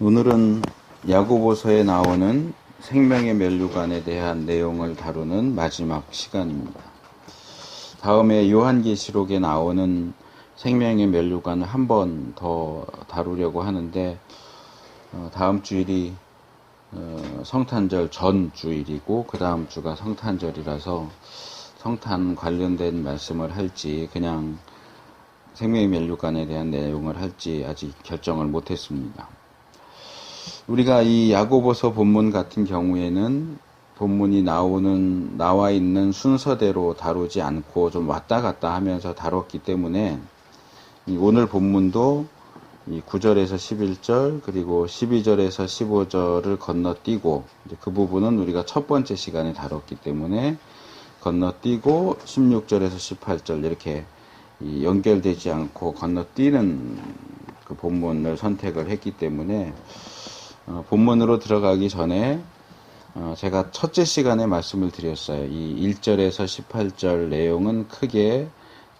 오늘은 야고보서에 나오는 생명의 면류관에 대한 내용을 다루는 마지막 시간입니다. 다음에 요한계시록에 나오는 생명의 면류관을 한 번 더 다루려고 하는데 다음 주일이 성탄절 전 주일이고 그 다음 주가 성탄절이라서 성탄 관련된 말씀을 할지 그냥 생명의 면류관에 대한 내용을 할지 아직 결정을 못했습니다. 우리가 이 야고보서 본문 같은 경우에는 본문이 나와 있는 순서대로 다루지 않고 좀 왔다 갔다 하면서 다뤘기 때문에 오늘 본문도 이 9절에서 11절 그리고 12절에서 15절을 건너뛰고 그 부분은 우리가 첫 번째 시간에 다뤘기 때문에 건너뛰고 16절에서 18절 이렇게 연결되지 않고 건너뛰는 그 본문을 선택을 했기 때문에 본문으로 들어가기 전에 제가 첫째 시간에 말씀을 드렸어요. 이 1절에서 18절 내용은 크게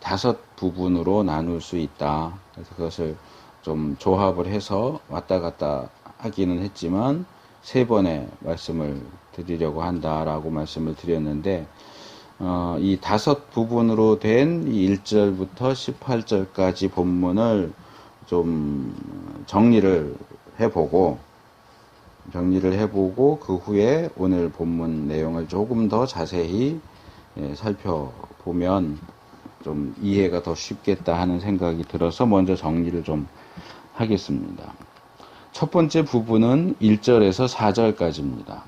5 부분으로 나눌 수 있다. 그래서 그것을 좀 조합을 해서 왔다 갔다 하기는 했지만 3번의 말씀을 드리려고 한다라고 말씀을 드렸는데 이 5 부분으로 된 1절부터 18절까지 본문을 좀 정리를 해보고 그 후에 오늘 본문 내용을 조금 더 자세히 살펴보면 좀 이해가 더 쉽겠다 하는 생각이 들어서 먼저 정리를 좀 하겠습니다. 첫 번째 부분은 1절에서 4절까지입니다.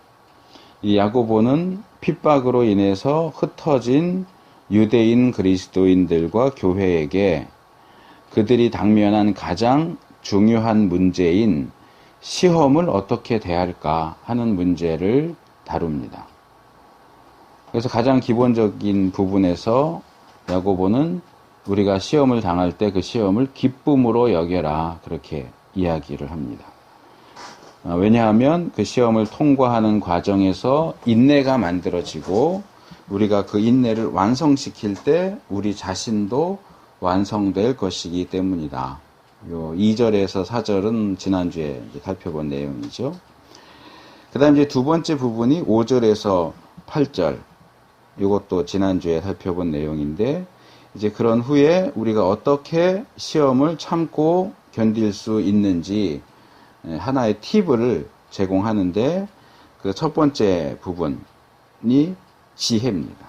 이 야고보는 핍박으로 인해서 흩어진 유대인 그리스도인들과 교회에게 그들이 당면한 가장 중요한 문제인 시험을 어떻게 대할까 하는 문제를 다룹니다. 그래서 가장 기본적인 부분에서 야고보는 우리가 시험을 당할 때 그 시험을 기쁨으로 여겨라 그렇게 이야기를 합니다. 왜냐하면 그 시험을 통과하는 과정에서 인내가 만들어지고 우리가 그 인내를 완성시킬 때 우리 자신도 완성될 것이기 때문이다. 요 2절에서 4절은 지난주에 살펴본 내용이죠. 그 다음 이제 두 번째 부분이 5절에서 8절. 이것도 지난주에 살펴본 내용인데, 이제 그런 후에 우리가 어떻게 시험을 참고 견딜 수 있는지 하나의 팁을 제공하는데, 그 첫 번째 부분이 지혜입니다.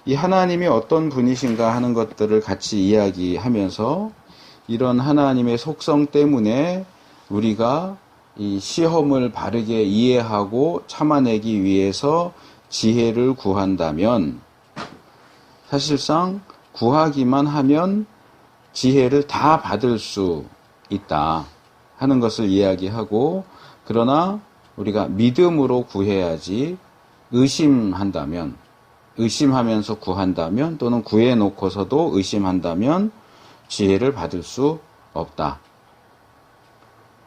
이 하나님이 어떤 분이신가 하는 것들을 같이 이야기하면서 이런 하나님의 속성 때문에 우리가 이 시험을 바르게 이해하고 참아내기 위해서 지혜를 구한다면 사실상 구하기만 하면 지혜를 다 받을 수 있다 하는 것을 이야기하고, 그러나 우리가 믿음으로 구해야지 의심하면서 구한다면 또는 구해놓고서도 의심한다면 지혜를 받을 수 없다.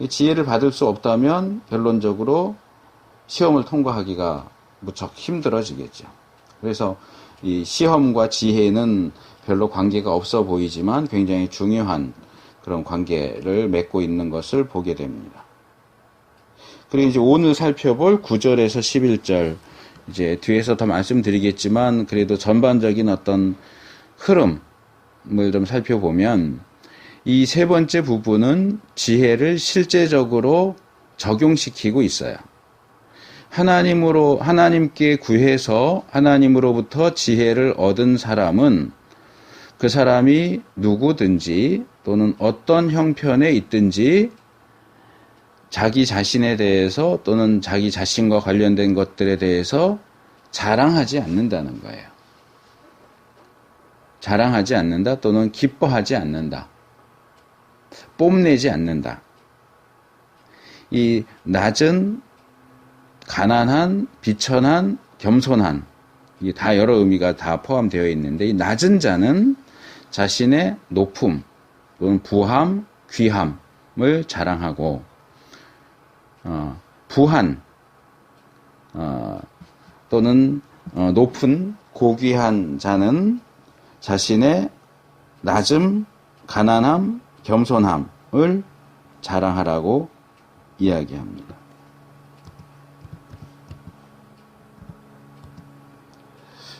지혜를 받을 수 없다면 결론적으로 시험을 통과하기가 무척 힘들어지겠죠. 그래서 이 시험과 지혜는 별로 관계가 없어 보이지만 굉장히 중요한 그런 관계를 맺고 있는 것을 보게 됩니다. 그리고 이제 오늘 살펴볼 9절에서 11절, 이제 뒤에서 더 말씀드리겠지만 그래도 전반적인 어떤 흐름을 좀 살펴보면 이 세 번째 부분은 지혜를 실제적으로 적용시키고 있어요. 하나님께 구해서 하나님으로부터 지혜를 얻은 사람은 그 사람이 누구든지 또는 어떤 형편에 있든지 자기 자신에 대해서 또는 자기 자신과 관련된 것들에 대해서 자랑하지 않는다는 거예요. 자랑하지 않는다 또는 기뻐하지 않는다. 뽐내지 않는다. 이 낮은, 가난한, 비천한, 겸손한, 이게 다 여러 의미가 다 포함되어 있는데, 이 낮은 자는 자신의 높음 또는 부함, 귀함을 자랑하고, 부한 또는 높은, 고귀한 자는 자신의 낮음, 가난함, 겸손함을 자랑하라고 이야기합니다.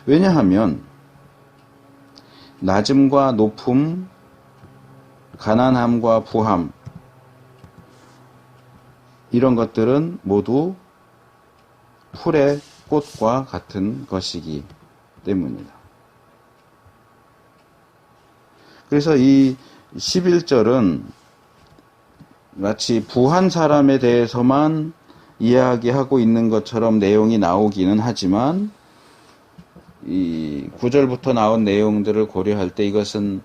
왜냐하면 낮음과 높음, 가난함과 부함, 이런 것들은 모두 풀의 꽃과 같은 것이기 때문이다. 그래서 이 11절은 마치 부한 사람에 대해서만 이야기하고 있는 것처럼 내용이 나오기는 하지만 이 9절부터 나온 내용들을 고려할 때 이것은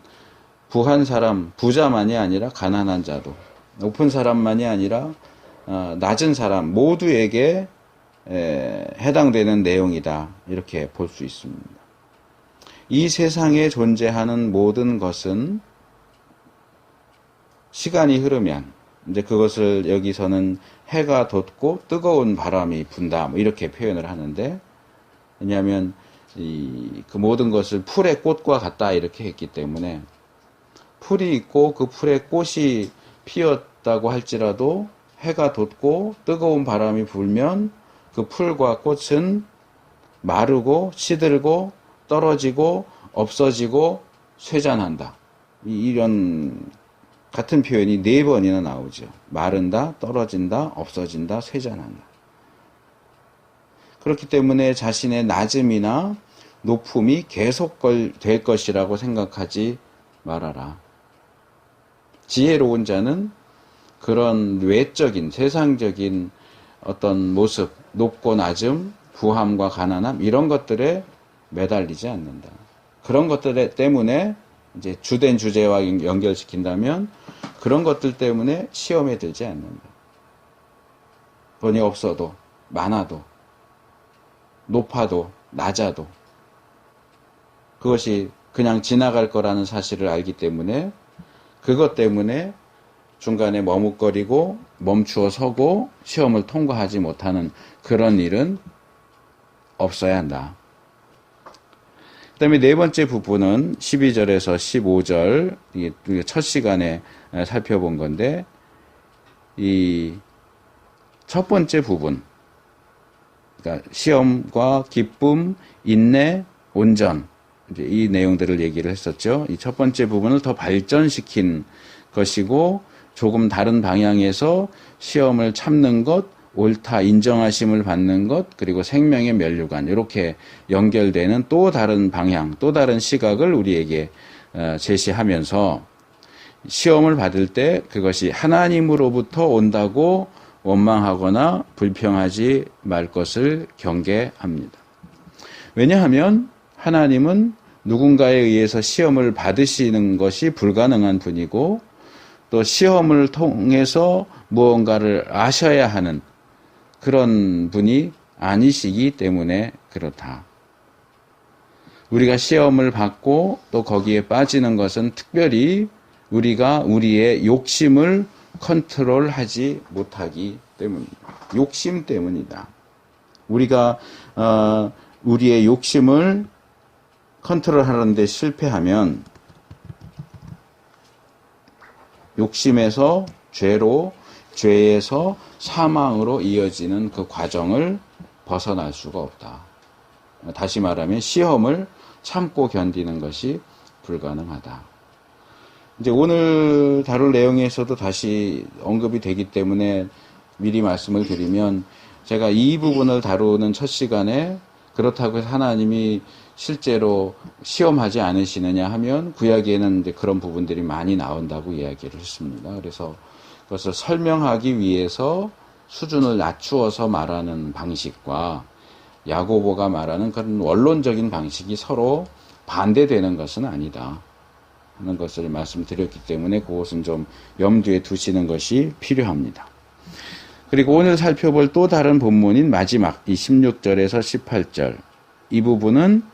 부한 사람, 부자만이 아니라 가난한 자도, 높은 사람만이 아니라 낮은 사람 모두에게 해당되는 내용이다. 이렇게 볼 수 있습니다. 이 세상에 존재하는 모든 것은 시간이 흐르면 이제 그것을 여기서는 해가 돋고 뜨거운 바람이 분다 뭐 이렇게 표현을 하는데, 왜냐하면 그 모든 것을 풀의 꽃과 같다 이렇게 했기 때문에 풀이 있고 그 풀에 꽃이 피었다고 할지라도 해가 돋고 뜨거운 바람이 불면 그 풀과 꽃은 마르고 시들고 떨어지고 없어지고 쇠잔한다. 이런 같은 표현이 4번이나 나오죠. 마른다, 떨어진다, 없어진다, 쇠잔한다. 그렇기 때문에 자신의 낮음이나 높음이 계속 될 것이라고 생각하지 말아라. 지혜로운 자는 그런 외적인, 세상적인 어떤 모습, 높고 낮음, 부함과 가난함, 이런 것들에 매달리지 않는다. 그런 것들 때문에 이제 주된 주제와 연결시킨다면 그런 것들 때문에 시험에 들지 않는다. 돈이 없어도, 많아도, 높아도, 낮아도 그것이 그냥 지나갈 거라는 사실을 알기 때문에 그것 때문에 중간에 머뭇거리고 멈추어 서고 시험을 통과하지 못하는 그런 일은 없어야 한다. 그 다음에 4번째 부분은 12절에서 15절, 이게 첫 시간에 살펴본 건데, 이 첫 번째 부분, 그러니까 시험과 기쁨, 인내, 온전, 이제 이 내용들을 얘기를 했었죠. 이 첫 번째 부분을 더 발전시킨 것이고, 조금 다른 방향에서 시험을 참는 것, 옳다 인정하심을 받는 것, 그리고 생명의 면류관, 이렇게 연결되는 또 다른 방향, 또 다른 시각을 우리에게 제시하면서 시험을 받을 때 그것이 하나님으로부터 온다고 원망하거나 불평하지 말 것을 경계합니다. 왜냐하면 하나님은 누군가에 의해서 시험을 받으시는 것이 불가능한 분이고, 또 시험을 통해서 무언가를 아셔야 하는 그런 분이 아니시기 때문에 그렇다. 우리가 시험을 받고 또 거기에 빠지는 것은 특별히 우리가 우리의 욕심을 컨트롤하지 못하기 때문입니다. 욕심 때문이다. 우리가 우리의 욕심을 컨트롤하는 데 실패하면 욕심에서 죄로, 죄에서 사망으로 이어지는 그 과정을 벗어날 수가 없다. 다시 말하면 시험을 참고 견디는 것이 불가능하다. 이제 오늘 다룰 내용에서도 다시 언급이 되기 때문에 미리 말씀을 드리면, 제가 이 부분을 다루는 첫 시간에 그렇다고 해서 하나님이 실제로 시험하지 않으시느냐 하면 구약에는 이제 그런 부분들이 많이 나온다고 이야기를 했습니다. 그래서 그것을 설명하기 위해서 수준을 낮추어서 말하는 방식과 야고보가 말하는 그런 원론적인 방식이 서로 반대되는 것은 아니다 하는 것을 말씀드렸기 때문에 그것은 좀 염두에 두시는 것이 필요합니다. 그리고 오늘 살펴볼 또 다른 본문인 마지막 이 16절에서 18절, 이 부분은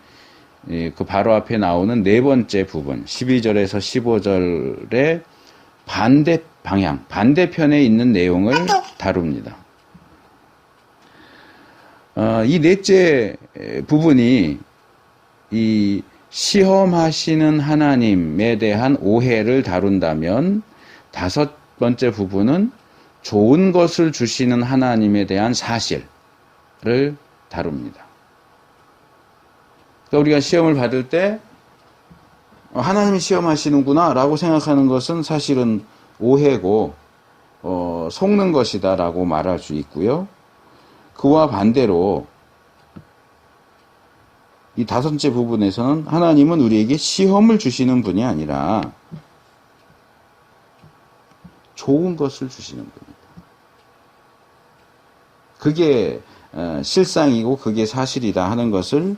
그 바로 앞에 나오는 4번째 부분 12절에서 15절의 반대 방향, 반대편에 있는 내용을 다룹니다. 이 넷째 부분이 이 시험하시는 하나님에 대한 오해를 다룬다면, 5번째 부분은 좋은 것을 주시는 하나님에 대한 사실을 다룹니다. 그러니까 우리가 시험을 받을 때 하나님이 시험하시는구나 라고 생각하는 것은 사실은 오해고 속는 것이다 라고 말할 수 있고요. 그와 반대로 이 다섯째 부분에서는 하나님은 우리에게 시험을 주시는 분이 아니라 좋은 것을 주시는 분입니다. 그게 실상이고 그게 사실이다 하는 것을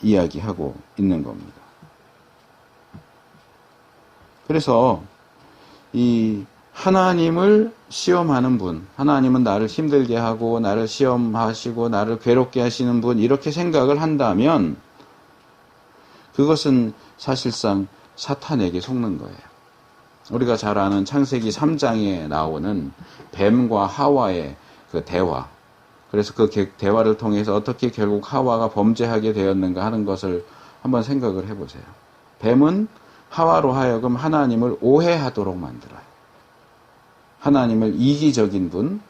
이야기하고 있는 겁니다. 그래서 이 하나님을 시험하는 분, 하나님은 나를 힘들게 하고 나를 시험하시고 나를 괴롭게 하시는 분, 이렇게 생각을 한다면 그것은 사실상 사탄에게 속는 거예요. 우리가 잘 아는 창세기 3장에 나오는 뱀과 하와의 그 대화, 그래서 그 대화를 통해서 어떻게 결국 하와가 범죄하게 되었는가 하는 것을 한번 생각을 해보세요. 뱀은 하와로 하여금 하나님을 오해하도록 만들어요. 하나님을 이기적인 분,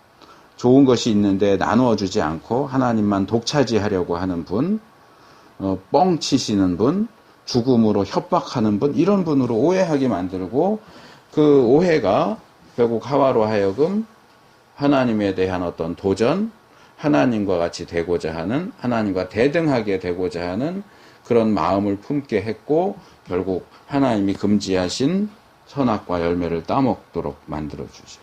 좋은 것이 있는데 나누어 주지 않고 하나님만 독차지하려고 하는 분, 뻥치시는 분, 죽음으로 협박하는 분, 이런 분으로 오해하게 만들고 그 오해가 결국 하와로 하여금 하나님에 대한 어떤 도전, 하나님과 같이 되고자 하는, 하나님과 대등하게 되고자 하는 그런 마음을 품게 했고 결국 하나님이 금지하신 선악과 열매를 따먹도록 만들어주죠.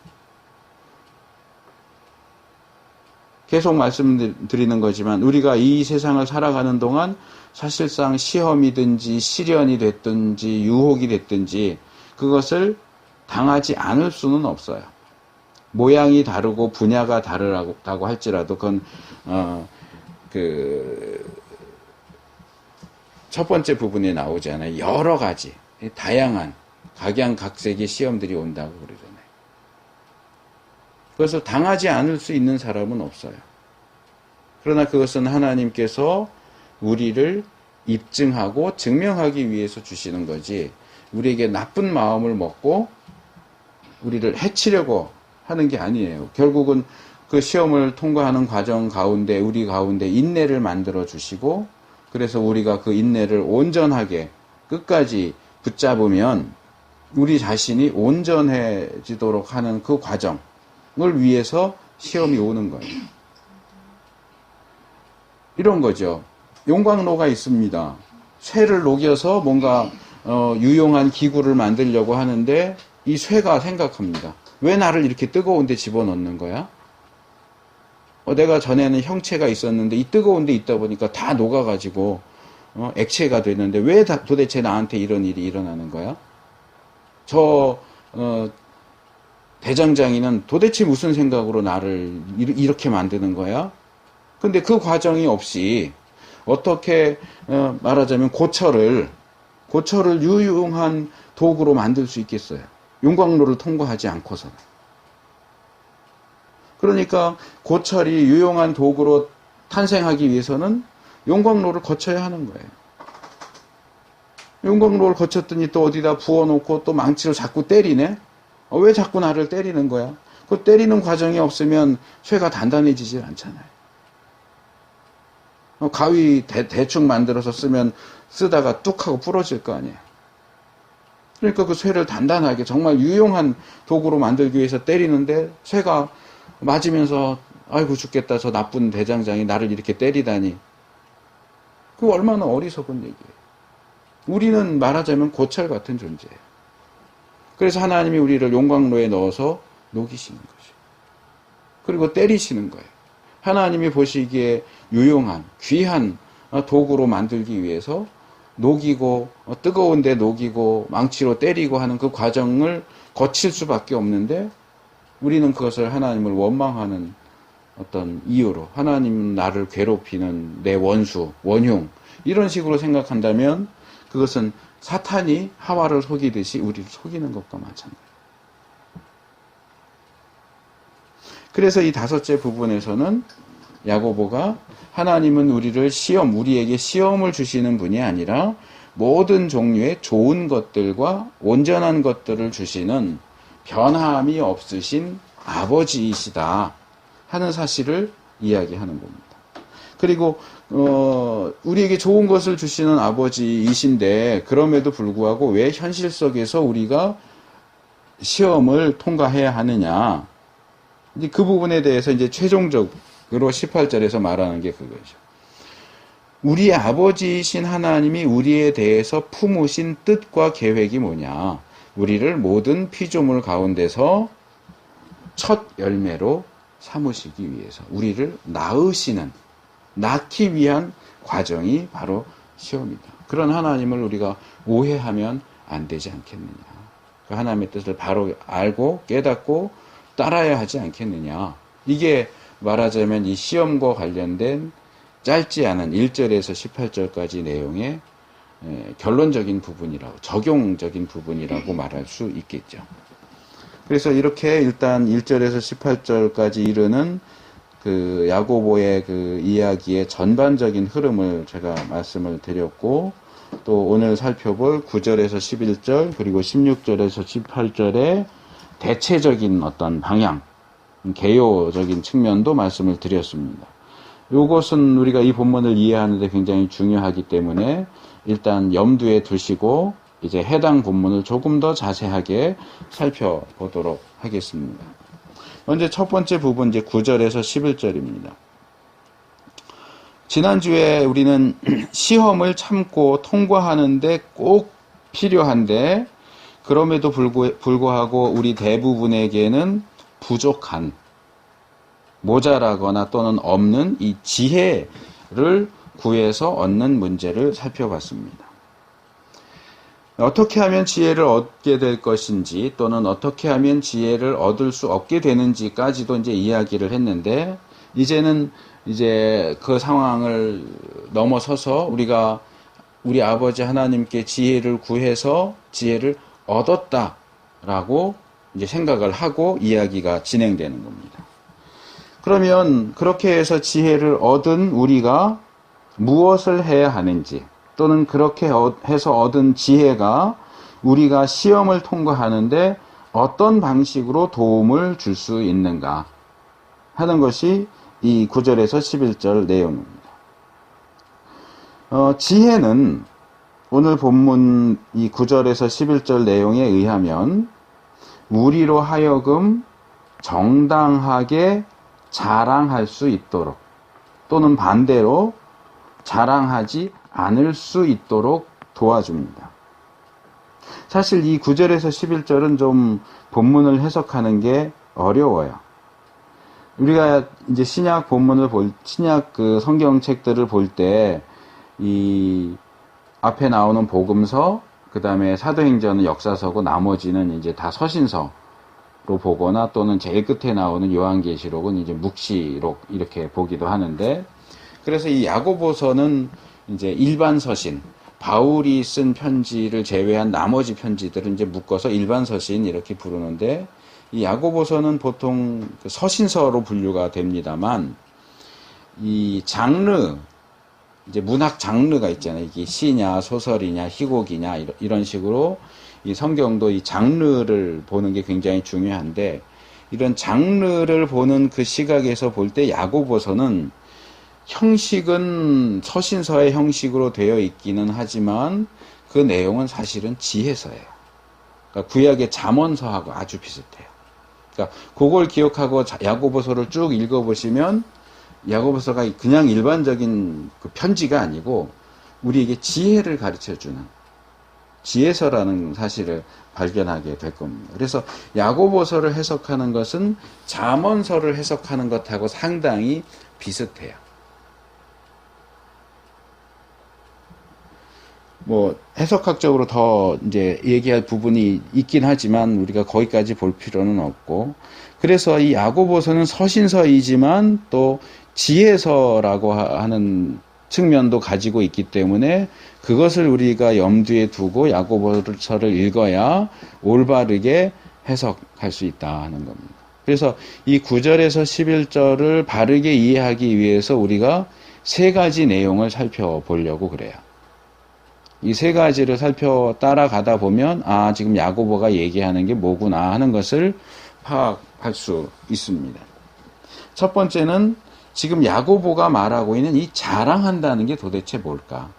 계속 말씀드리는 거지만 우리가 이 세상을 살아가는 동안 사실상 시험이든지 시련이 됐든지 유혹이 됐든지 그것을 당하지 않을 수는 없어요. 모양이 다르고 분야가 다르다고 할지라도 그건 첫 번째 부분에 나오잖아요. 여러 가지 다양한 각양각색의 시험들이 온다고 그러잖아요. 그래서 당하지 않을 수 있는 사람은 없어요. 그러나 그것은 하나님께서 우리를 입증하고 증명하기 위해서 주시는 거지 우리에게 나쁜 마음을 먹고 우리를 해치려고 하는 게 아니에요. 결국은 그 시험을 통과하는 과정 가운데 우리 가운데 인내를 만들어 주시고 그래서 우리가 그 인내를 온전하게 끝까지 붙잡으면 우리 자신이 온전해지도록 하는 그 과정을 위해서 시험이 오는 거예요. 이런 거죠. 용광로가 있습니다. 쇠를 녹여서 뭔가 유용한 기구를 만들려고 하는데 이 쇠가 생각합니다. 왜 나를 이렇게 뜨거운 데 집어넣는 거야? 내가 전에는 형체가 있었는데 이 뜨거운 데 있다 보니까 다 녹아가지고 액체가 되는데 왜 도대체 나한테 이런 일이 일어나는 거야? 저 대장장이는 도대체 무슨 생각으로 나를 이렇게 만드는 거야? 근데 그 과정이 없이 어떻게 말하자면 고철을 유용한 도구로 만들 수 있겠어요? 용광로를 통과하지 않고서는. 그러니까 고철이 유용한 도구로 탄생하기 위해서는 용광로를 거쳐야 하는 거예요. 용광로를 거쳤더니 또 어디다 부어놓고 또 망치로 자꾸 때리네? 왜 자꾸 나를 때리는 거야? 그 때리는 과정이 없으면 쇠가 단단해지질 않잖아요. 가위 대충 만들어서 쓰다가 뚝 하고 부러질 거 아니에요. 그러니까 그 쇠를 단단하게 정말 유용한 도구로 만들기 위해서 때리는데 쇠가 맞으면서 아이고 죽겠다 저 나쁜 대장장이 나를 이렇게 때리다니. 그거 얼마나 어리석은 얘기예요. 우리는 말하자면 고철 같은 존재예요. 그래서 하나님이 우리를 용광로에 넣어서 녹이시는 거죠. 그리고 때리시는 거예요. 하나님이 보시기에 유용한 귀한 도구로 만들기 위해서 녹이고 뜨거운데 녹이고 망치로 때리고 하는 그 과정을 거칠 수밖에 없는데 우리는 그것을 하나님을 원망하는 어떤 이유로 하나님은 나를 괴롭히는 내 원수, 원흉 이런 식으로 생각한다면 그것은 사탄이 하와를 속이듯이 우리를 속이는 것과 마찬가지예요. 그래서 이 다섯째 부분에서는 야고보가 하나님은 우리에게 시험을 주시는 분이 아니라 모든 종류의 좋은 것들과 온전한 것들을 주시는 변함이 없으신 아버지이시다 하는 사실을 이야기하는 겁니다. 그리고 우리에게 좋은 것을 주시는 아버지이신데 그럼에도 불구하고 왜 현실 속에서 우리가 시험을 통과해야 하느냐. 이제 그 부분에 대해서 이제 최종적으로 18절에서 말하는 게 그거죠. 우리의 아버지이신 하나님이 우리에 대해서 품으신 뜻과 계획이 뭐냐. 우리를 모든 피조물 가운데서 첫 열매로 삼으시기 위해서 우리를 낳기 위한 과정이 바로 시험이다. 그런 하나님을 우리가 오해하면 안 되지 않겠느냐. 그 하나님의 뜻을 바로 알고 깨닫고 따라야 하지 않겠느냐. 이게 말하자면 이 시험과 관련된 짧지 않은 1절에서 18절까지 내용의 결론적인 부분이라고, 적용적인 부분이라고 말할 수 있겠죠. 그래서 이렇게 일단 1절에서 18절까지 이르는 그 야고보의 그 이야기의 전반적인 흐름을 제가 말씀을 드렸고, 또 오늘 살펴볼 9절에서 11절 그리고 16절에서 18절의 대체적인 어떤 방향, 개요적인 측면도 말씀을 드렸습니다. 이것은 우리가 이 본문을 이해하는데 굉장히 중요하기 때문에 일단 염두에 두시고 이제 해당 본문을 조금 더 자세하게 살펴보도록 하겠습니다. 먼저 첫 번째 부분 이제 9절에서 11절입니다. 지난주에 우리는 시험을 참고 통과하는데 꼭 필요한데 그럼에도 불구하고 우리 대부분에게는 부족한, 모자라거나 또는 없는 이 지혜를 구해서 얻는 문제를 살펴봤습니다. 어떻게 하면 지혜를 얻게 될 것인지 또는 어떻게 하면 지혜를 얻을 수 없게 되는지까지도 이제 이야기를 했는데, 이제는 이제 그 상황을 넘어서서 우리가 우리 아버지 하나님께 지혜를 구해서 지혜를 얻었다라고 이제 생각을 하고 이야기가 진행되는 겁니다. 그러면 그렇게 해서 지혜를 얻은 우리가 무엇을 해야 하는지, 또는 그렇게 해서 얻은 지혜가 우리가 시험을 통과하는데 어떤 방식으로 도움을 줄 수 있는가 하는 것이 이 9절에서 11절 내용입니다. 지혜는 오늘 본문 이 9절에서 11절 내용에 의하면 우리로 하여금 정당하게 자랑할 수 있도록, 또는 반대로 자랑하지 않을 수 있도록 도와줍니다. 사실 이 9절에서 11절은 좀 본문을 해석하는 게 어려워요. 우리가 이제 신약 본문을 신약 그 성경책들을 볼 때 이 앞에 나오는 복음서, 그 다음에 사도행전은 역사서고 나머지는 이제 다 서신서로 보거나 또는 제일 끝에 나오는 요한계시록은 이제 묵시록 이렇게 보기도 하는데, 그래서 이 야고보서는 이제 일반 서신, 바울이 쓴 편지를 제외한 나머지 편지들은 이제 묶어서 일반 서신 이렇게 부르는데, 이 야고보서는 보통 서신서로 분류가 됩니다만, 이 장르, 이제 문학 장르가 있잖아요. 이게 시냐, 소설이냐, 희곡이냐, 이런 식으로 이 성경도 이 장르를 보는 게 굉장히 중요한데, 이런 장르를 보는 그 시각에서 볼 때 야고보서는 형식은 서신서의 형식으로 되어 있기는 하지만 그 내용은 사실은 지혜서예요. 그러니까 구약의 잠언서하고 아주 비슷해요. 그러니까 그걸 기억하고 야고보서를 쭉 읽어보시면 야고보서가 그냥 일반적인 그 편지가 아니고 우리에게 지혜를 가르쳐주는 지혜서라는 사실을 발견하게 될 겁니다. 그래서 야고보서를 해석하는 것은 잠언서를 해석하는 것하고 상당히 비슷해요. 뭐 해석학적으로 더 이제 얘기할 부분이 있긴 하지만 우리가 거기까지 볼 필요는 없고, 그래서 이 야고보서는 서신서이지만 또 지혜서라고 하는 측면도 가지고 있기 때문에 그것을 우리가 염두에 두고 야고보서를 읽어야 올바르게 해석할 수 있다 하는 겁니다. 그래서 이 9절에서 11절을 바르게 이해하기 위해서 우리가 세 가지 내용을 살펴보려고 그래요. 이 세 가지를 따라가다 보면 지금 야고보가 얘기하는 게 뭐구나 하는 것을 파악할 할 수 있습니다. 첫 번째는 지금 야고보가 말하고 있는 이 자랑한다는 게 도대체 뭘까?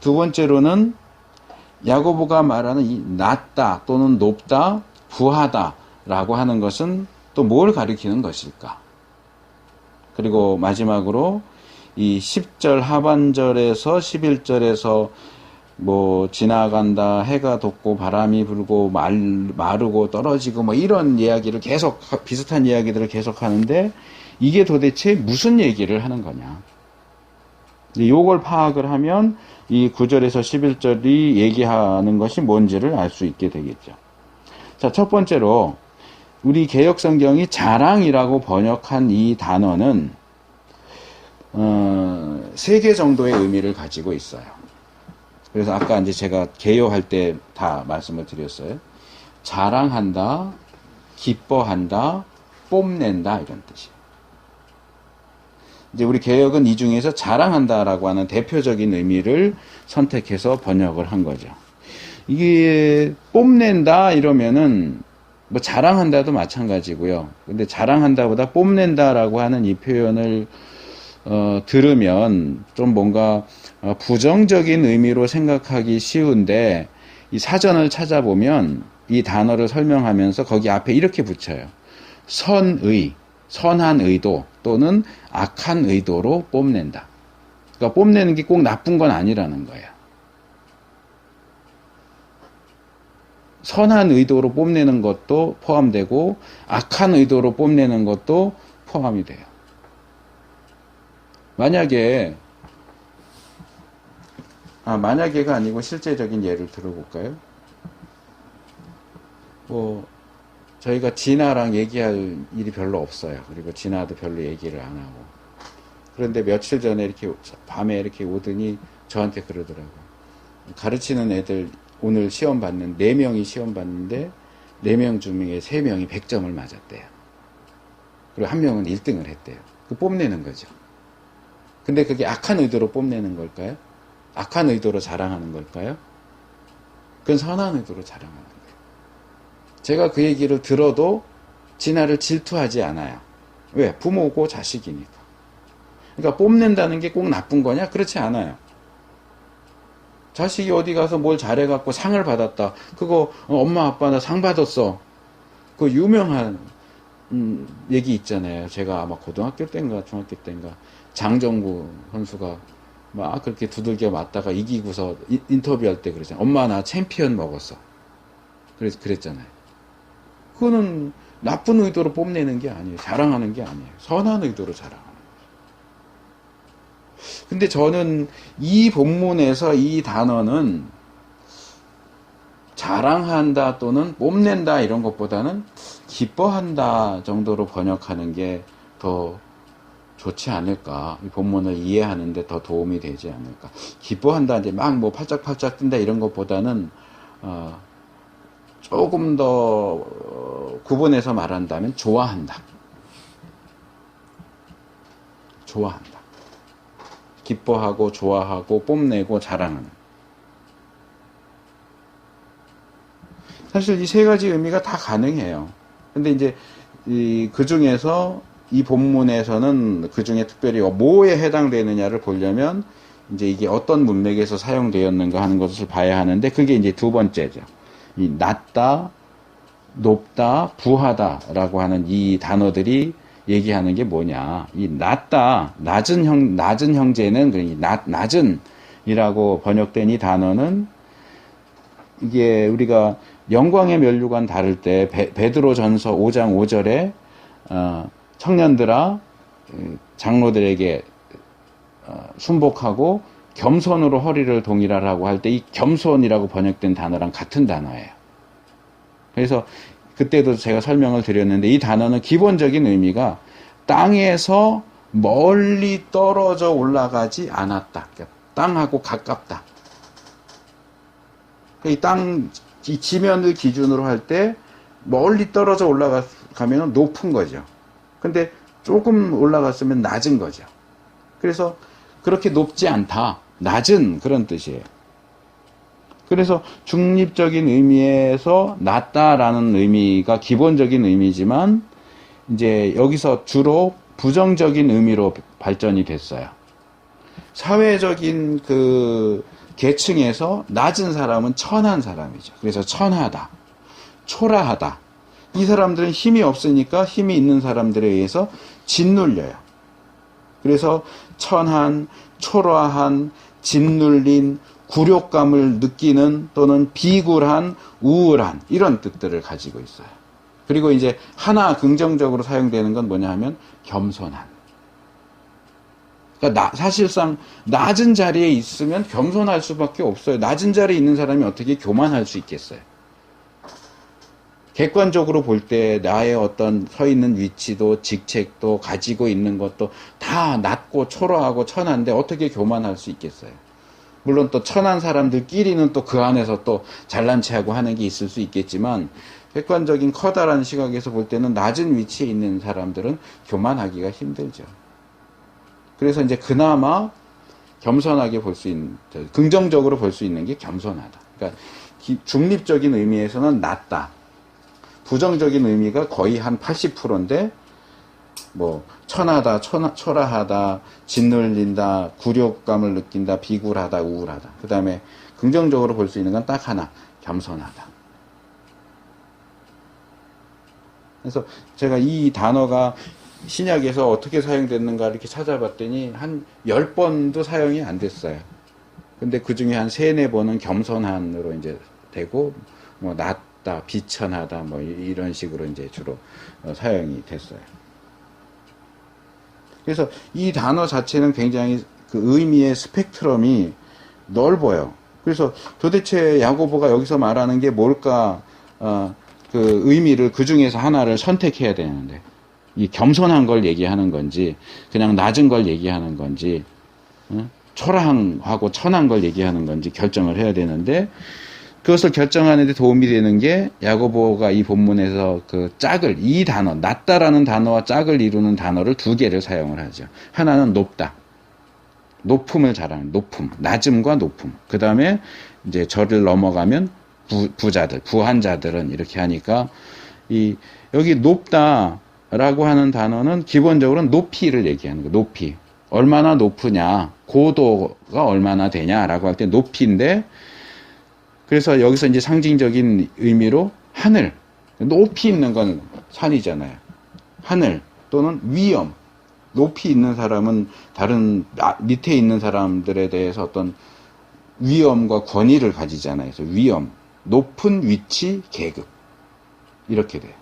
두 번째로는 야고보가 말하는 이 낮다 또는 높다, 부하다 라고 하는 것은 또 뭘 가리키는 것일까? 그리고 마지막으로 이 10절 하반절에서 11절에서 뭐 지나간다, 해가 돋고 바람이 불고 마르고 떨어지고 뭐 이런 이야기를 계속, 비슷한 이야기들을 계속 하는데 이게 도대체 무슨 얘기를 하는 거냐? 요걸 파악을 하면 이 9절에서 11절이 얘기하는 것이 뭔지를 알 수 있게 되겠죠. 자, 첫 번째로 우리 개역성경이 자랑이라고 번역한 이 단어는 3개 정도의 의미를 가지고 있어요. 그래서 아까 이제 제가 개요할 때 다 말씀을 드렸어요. 자랑한다, 기뻐한다, 뽐낸다 이런 뜻이에요. 이제 우리 개역은 이 중에서 자랑한다라고 하는 대표적인 의미를 선택해서 번역을 한 거죠. 이게 뽐낸다 이러면은 뭐 자랑한다도 마찬가지고요. 근데 자랑한다보다 뽐낸다라고 하는 이 표현을 들으면 좀 뭔가 부정적인 의미로 생각하기 쉬운데 이 사전을 찾아보면 이 단어를 설명하면서 거기 앞에 이렇게 붙여요. 선의, 선한 의도 또는 악한 의도로 뽐낸다. 그러니까 뽐내는 게 꼭 나쁜 건 아니라는 거예요. 선한 의도로 뽐내는 것도 포함되고 악한 의도로 뽐내는 것도 포함이 돼요. 만약에가 아니고 실제적인 예를 들어볼까요? 저희가 진아랑 얘기할 일이 별로 없어요. 그리고 진아도 별로 얘기를 안 하고. 그런데 며칠 전에 이렇게 밤에 이렇게 오더니 저한테 그러더라고요. 가르치는 애들 오늘 시험 받는 4명이 시험 봤는데 4명 중에 3명이 100점을 맞았대요. 그리고 1명은 1등을 했대요. 그 뽐내는 거죠. 근데 그게 악한 의도로 뽐내는 걸까요? 악한 의도로 자랑하는 걸까요? 그건 선한 의도로 자랑하는 거예요. 제가 그 얘기를 들어도 진아를 질투하지 않아요. 왜? 부모고 자식이니까. 그러니까 뽐낸다는 게 꼭 나쁜 거냐? 그렇지 않아요. 자식이 어디 가서 뭘 잘해갖고 상을 받았다. 그거 엄마 아빠 나 상 받았어. 그 유명한 얘기 있잖아요. 제가 아마 고등학교 때인가 중학교 때인가 장정구 선수가 막 그렇게 두들겨 맞다가 이기고서 인터뷰할 때 그러잖아요. 엄마 나 챔피언 먹었어. 그래서 그랬잖아요. 그거는 나쁜 의도로 뽐내는 게 아니에요. 자랑하는 게 아니에요. 선한 의도로 자랑하는 거예요. 근데 저는 이 본문에서 이 단어는 자랑한다 또는 뽐낸다 이런 것보다는 기뻐한다 정도로 번역하는 게 더 좋지 않을까. 이 본문을 이해하는데 더 도움이 되지 않을까. 기뻐한다, 이제 막 뭐 팔짝팔짝 뜬다 이런 것보다는, 조금 더 구분해서 말한다면 좋아한다. 좋아한다. 기뻐하고 좋아하고 뽐내고 자랑하는. 사실 이 3가지 의미가 다 가능해요. 근데 이제 그 중에서 이 본문에서는 그 중에 특별히 뭐에 해당되느냐를 보려면 이제 이게 어떤 문맥에서 사용되었는가 하는 것을 봐야 하는데 그게 이제 두 번째죠. 이 낮다, 높다, 부하다라고 하는 이 단어들이 얘기하는 게 뭐냐. 이 낮다, 낮은 형제는 낮은이라고 번역된 이 단어는 이게 우리가 영광의 면류관 다룰 때 베드로전서 5장 5절에 청년들아 장로들에게 순복하고 겸손으로 허리를 동일하라고 할 때 이 겸손이라고 번역된 단어랑 같은 단어예요. 그래서 그때도 제가 설명을 드렸는데 이 단어는 기본적인 의미가 땅에서 멀리 떨어져 올라가지 않았다. 그러니까 땅하고 가깝다. 이 지면을 기준으로 할 때 멀리 떨어져 올라가면 높은 거죠. 근데 조금 올라갔으면 낮은 거죠. 그래서 그렇게 높지 않다. 낮은 그런 뜻이에요. 그래서 중립적인 의미에서 낮다라는 의미가 기본적인 의미지만 이제 여기서 주로 부정적인 의미로 발전이 됐어요. 사회적인 그 계층에서 낮은 사람은 천한 사람이죠. 그래서 천하다, 초라하다. 이 사람들은 힘이 없으니까 힘이 있는 사람들에 의해서 짓눌려요. 그래서 천한, 초라한, 짓눌린, 굴욕감을 느끼는 또는 비굴한, 우울한 이런 뜻들을 가지고 있어요. 그리고 이제 하나 긍정적으로 사용되는 건 뭐냐 하면 겸손한. 그러니까 사실상 낮은 자리에 있으면 겸손할 수밖에 없어요. 낮은 자리에 있는 사람이 어떻게 교만할 수 있겠어요? 객관적으로 볼 때 나의 어떤 서 있는 위치도 직책도 가지고 있는 것도 다 낮고 초라하고 천한데 어떻게 교만할 수 있겠어요? 물론 또 천한 사람들끼리는 또 그 안에서 또 잘난 체하고 하는 게 있을 수 있겠지만 객관적인 커다란 시각에서 볼 때는 낮은 위치에 있는 사람들은 교만하기가 힘들죠. 그래서 이제 그나마 겸손하게 볼 수 있는, 긍정적으로 볼 수 있는 게 겸손하다. 그러니까 중립적인 의미에서는 낮다. 부정적인 의미가 거의 한 80%인데 뭐 천하다, 초라하다, 짓눌린다, 굴욕감을 느낀다, 비굴하다, 우울하다. 그 다음에 긍정적으로 볼 수 있는 건 딱 하나, 겸손하다. 그래서 제가 이 단어가 신약에서 어떻게 사용됐는가 이렇게 찾아봤더니 한 10번도 사용이 안 됐어요. 근데 그 중에 한 3, 4번은 겸손한으로 이제 되고, 뭐 낮다, 비천하다, 뭐 이런 식으로 이제 주로 사용이 됐어요. 그래서 이 단어 자체는 굉장히 그 의미의 스펙트럼이 넓어요. 그래서 도대체 야고보가 여기서 말하는 게 뭘까, 그 의미를 그 중에서 하나를 선택해야 되는데, 이 겸손한 걸 얘기하는 건지, 그냥 낮은 걸 얘기하는 건지, 초라하고 천한 걸 얘기하는 건지 결정을 해야 되는데, 그것을 결정하는 데 도움이 되는 게 야고보가 이 본문에서 그 짝을, 이 단어, 낮다라는 단어와 짝을 이루는 단어를 2개를 사용을 하죠. 하나는 높다. 높음을 자랑하는 높음, 낮음과 높음. 그 다음에 이제 저를 넘어가면 부자들, 부한 자들은 이렇게 하니까 여기 높다라고 하는 단어는 기본적으로 높이를 얘기하는 거예요. 높이. 얼마나 높으냐, 고도가 얼마나 되냐라고 할 때 높이인데, 그래서 여기서 이제 상징적인 의미로 하늘, 높이 있는 건 산이잖아요. 하늘 또는 위엄. 높이 있는 사람은 다른 밑에 있는 사람들에 대해서 어떤 위엄과 권위를 가지잖아요. 그래서 위엄, 높은 위치, 계급 이렇게 돼요.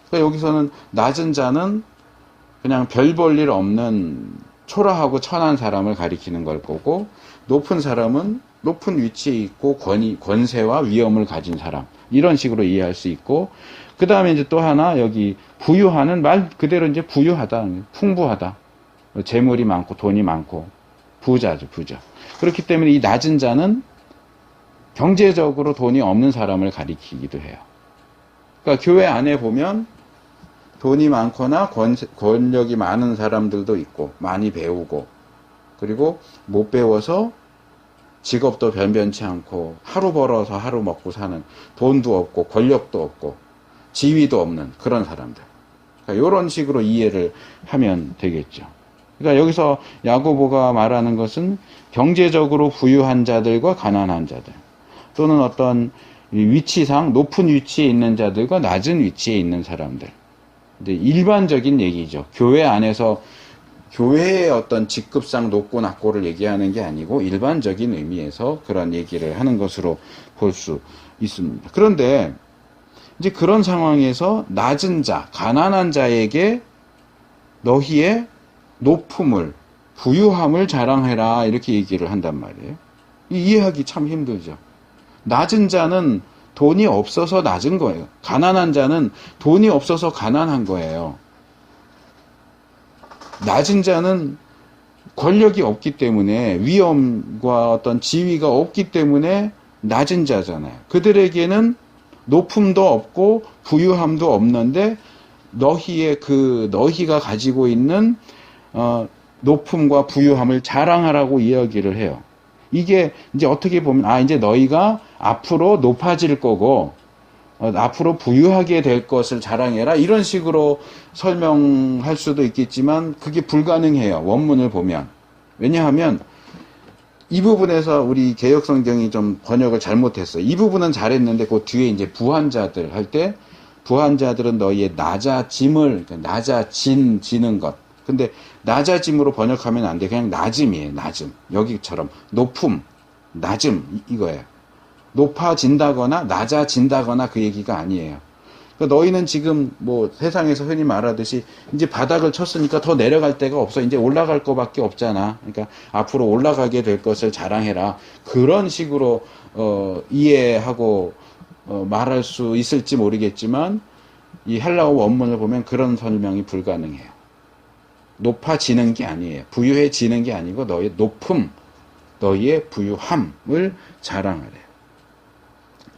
그러니까 여기서는 낮은 자는 그냥 별 볼 일 없는 초라하고 천한 사람을 가리키는 걸 거고, 높은 사람은 높은 위치에 있고 권세와 위엄을 가진 사람, 이런 식으로 이해할 수 있고, 그 다음에 이제 또 하나 여기 부유하는 말 그대로 이제 부유하다, 풍부하다, 재물이 많고 돈이 많고 부자죠, 부자. 그렇기 때문에 이 낮은 자는 경제적으로 돈이 없는 사람을 가리키기도 해요. 그러니까 교회 안에 보면 돈이 많거나 권력이 많은 사람들도 있고, 많이 배우고, 그리고 못 배워서 직업도 변변치 않고 하루 벌어서 하루 먹고 사는, 돈도 없고 권력도 없고 지위도 없는 그런 사람들. 그러니까 이런 식으로 이해를 하면 되겠죠. 그러니까 여기서 야고보가 말하는 것은 경제적으로 부유한 자들과 가난한 자들, 또는 어떤 위치상 높은 위치에 있는 자들과 낮은 위치에 있는 사람들. 근데 일반적인 얘기죠. 교회 안에서 교회의 어떤 직급상 높고 낮고를 얘기하는 게 아니고 일반적인 의미에서 그런 얘기를 하는 것으로 볼 수 있습니다. 그런데 이제 그런 상황에서 낮은 자, 가난한 자에게 너희의 높음을, 부유함을 자랑해라, 이렇게 얘기를 한단 말이에요. 이해하기 참 힘들죠. 낮은 자는 돈이 없어서 낮은 거예요. 가난한 자는 돈이 없어서 가난한 거예요. 낮은 자는 권력이 없기 때문에, 위엄과 어떤 지위가 없기 때문에 낮은 자잖아요. 그들에게는 높음도 없고 부유함도 없는데 너희가 가지고 있는 높음과 부유함을 자랑하라고 이야기를 해요. 이게 이제 어떻게 보면, 이제 너희가 앞으로 높아질 거고, 앞으로 부유하게 될 것을 자랑해라. 이런 식으로 설명할 수도 있겠지만, 그게 불가능해요. 원문을 보면. 왜냐하면, 이 부분에서 우리 개혁성경이 좀 번역을 잘못했어요. 이 부분은 잘했는데, 그 뒤에 이제 부한자들 할 때, 부한자들은 너희의 낮아짐을, 낮아지는 것. 근데 낮아짐으로 번역하면 안 돼. 그냥 낮음이에요. 낮음. 여기처럼 높음, 낮음 이거예요. 높아진다거나 낮아진다거나 그 얘기가 아니에요. 그러니까 너희는 지금 뭐 세상에서 흔히 말하듯이 이제 바닥을 쳤으니까 더 내려갈 데가 없어. 이제 올라갈 거밖에 없잖아. 그러니까 앞으로 올라가게 될 것을 자랑해라. 그런 식으로 이해하고 말할 수 있을지 모르겠지만 이 헬라어 원문을 보면 그런 설명이 불가능해요. 높아지는 게 아니에요. 부유해지는 게 아니고 너희의 높음, 너희의 부유함을 자랑하래요.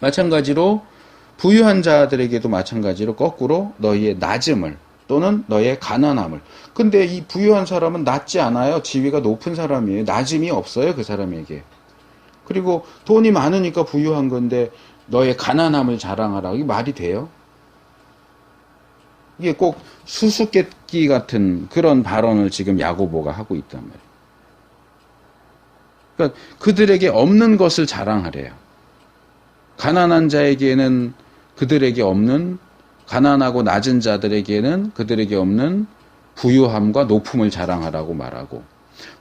마찬가지로 부유한 자들에게도 마찬가지로 거꾸로 너희의 낮음을 또는 너희의 가난함을. 근데 이 부유한 사람은 낮지 않아요. 지위가 높은 사람이에요. 낮음이 없어요. 그 사람에게. 그리고 돈이 많으니까 부유한 건데 너의 가난함을 자랑하라. 이게 말이 돼요? 이게 꼭 수수께끼 같은 그런 발언을 지금 야고보가 하고 있단 말이에요. 그러니까 그들에게 없는 것을 자랑하래요. 가난한 자에게는 그들에게 없는, 가난하고 낮은 자들에게는 그들에게 없는 부유함과 높음을 자랑하라고 말하고,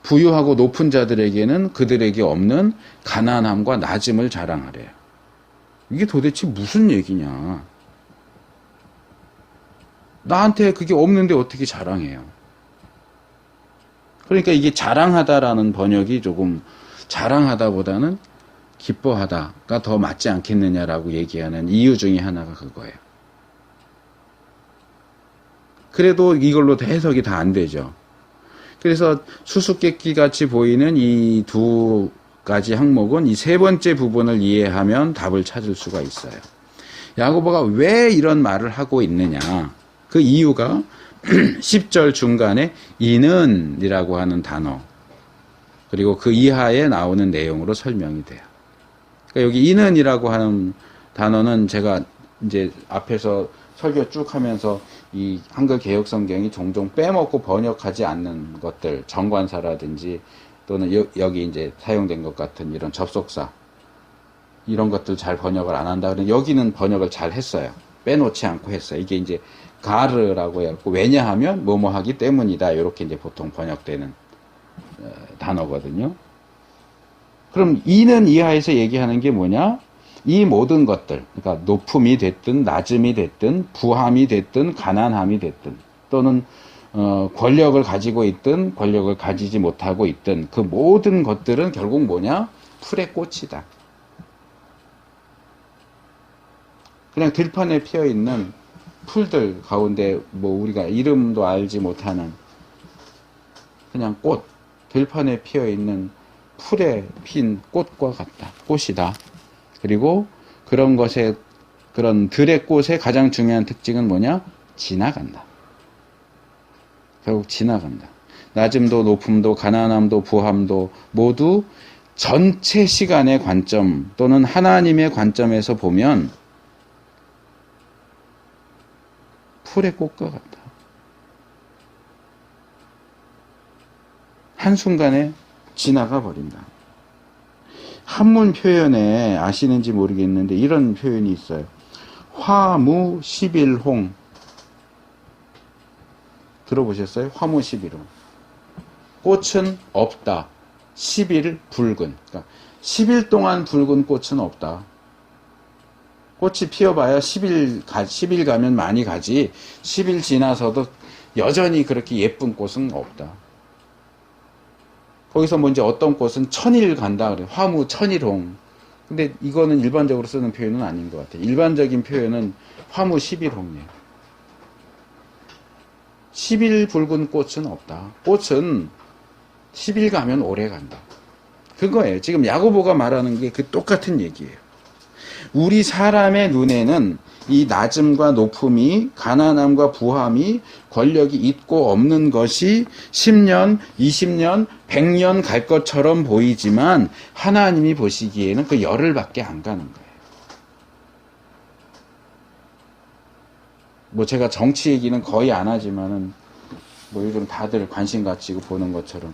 부유하고 높은 자들에게는 그들에게 없는 가난함과 낮음을 자랑하래요. 이게 도대체 무슨 얘기냐? 나한테 그게 없는데 어떻게 자랑해요? 그러니까 이게 자랑하다라는 번역이 조금 자랑하다보다는 기뻐하다가 더 맞지 않겠느냐라고 얘기하는 이유 중에 하나가 그거예요. 그래도 이걸로 해석이 다 안 되죠. 그래서 수수께끼 같이 보이는 이 두 가지 항목은 이 세 번째 부분을 이해하면 답을 찾을 수가 있어요. 야고보가 왜 이런 말을 하고 있느냐? 그 이유가 10절 중간에 이는 이라고 하는 단어 그리고 그 이하에 나오는 내용으로 설명이 돼요. 그러니까 여기 이는 이라고 하는 단어는 제가 이제 앞에서 설교 쭉 하면서 이 한글 개혁 성경이 종종 빼먹고 번역하지 않는 것들, 정관사라든지 또는 여기 이제 사용된 것 같은 이런 접속사 이런 것들 잘 번역을 안 한다 그러면 여기는 번역을 잘 했어요. 빼놓지 않고 했어요. 이게 이제 가르라고 해갖고 왜냐하면 뭐뭐 하기 때문이다 이렇게 이제 보통 번역되는 단어거든요. 그럼 이는 이하에서 얘기하는 게 뭐냐? 이 모든 것들, 그러니까 높음이 됐든 낮음이 됐든 부함이 됐든 가난함이 됐든 또는 권력을 가지고 있든 권력을 가지지 못하고 있든 그 모든 것들은 결국 뭐냐? 풀의 꽃이다. 그냥 들판에 피어 있는 풀들 가운데 뭐 우리가 이름도 알지 못하는 그냥 꽃, 들판에 피어 있는 풀에 핀 꽃과 같다. 꽃이다. 그리고 그런 것에, 그런 들의 꽃의 가장 중요한 특징은 뭐냐? 지나간다. 결국 지나간다. 낮음도 높음도 가난함도 부함도 모두 전체 시간의 관점 또는 하나님의 관점에서 보면 풀의 꽃과 같다. 한순간에 지나가 버린다. 한문 표현에 아시는지 모르겠는데 이런 표현이 있어요. 화무십일홍. 들어보셨어요? 화무십일홍. 꽃은 없다. 10일 붉은. 그러니까 10일 동안 붉은 꽃은 없다. 꽃이 피어봐야 10일 가면 많이 가지 10일 지나서도 여전히 그렇게 예쁜 꽃은 없다. 거기서 먼저 어떤 꽃은 1000일 간다 그래. 화무 1000일홍. 근데 이거는 일반적으로 쓰는 표현은 아닌 것 같아요. 일반적인 표현은 화무 10일홍이에요. 10일 붉은 꽃은 없다. 꽃은 10일 가면 오래 간다. 그거예요. 지금 야고보가 말하는 게 그 똑같은 얘기예요. 우리 사람의 눈에는 이 낮음과 높음이, 가난함과 부함이, 권력이 있고 없는 것이 10년, 20년, 100년 갈 것처럼 보이지만 하나님이 보시기에는 그 열흘밖에 안 가는 거예요. 뭐 제가 정치 얘기는 거의 안 하지만은 뭐 요즘 다들 관심 가지고 보는 것처럼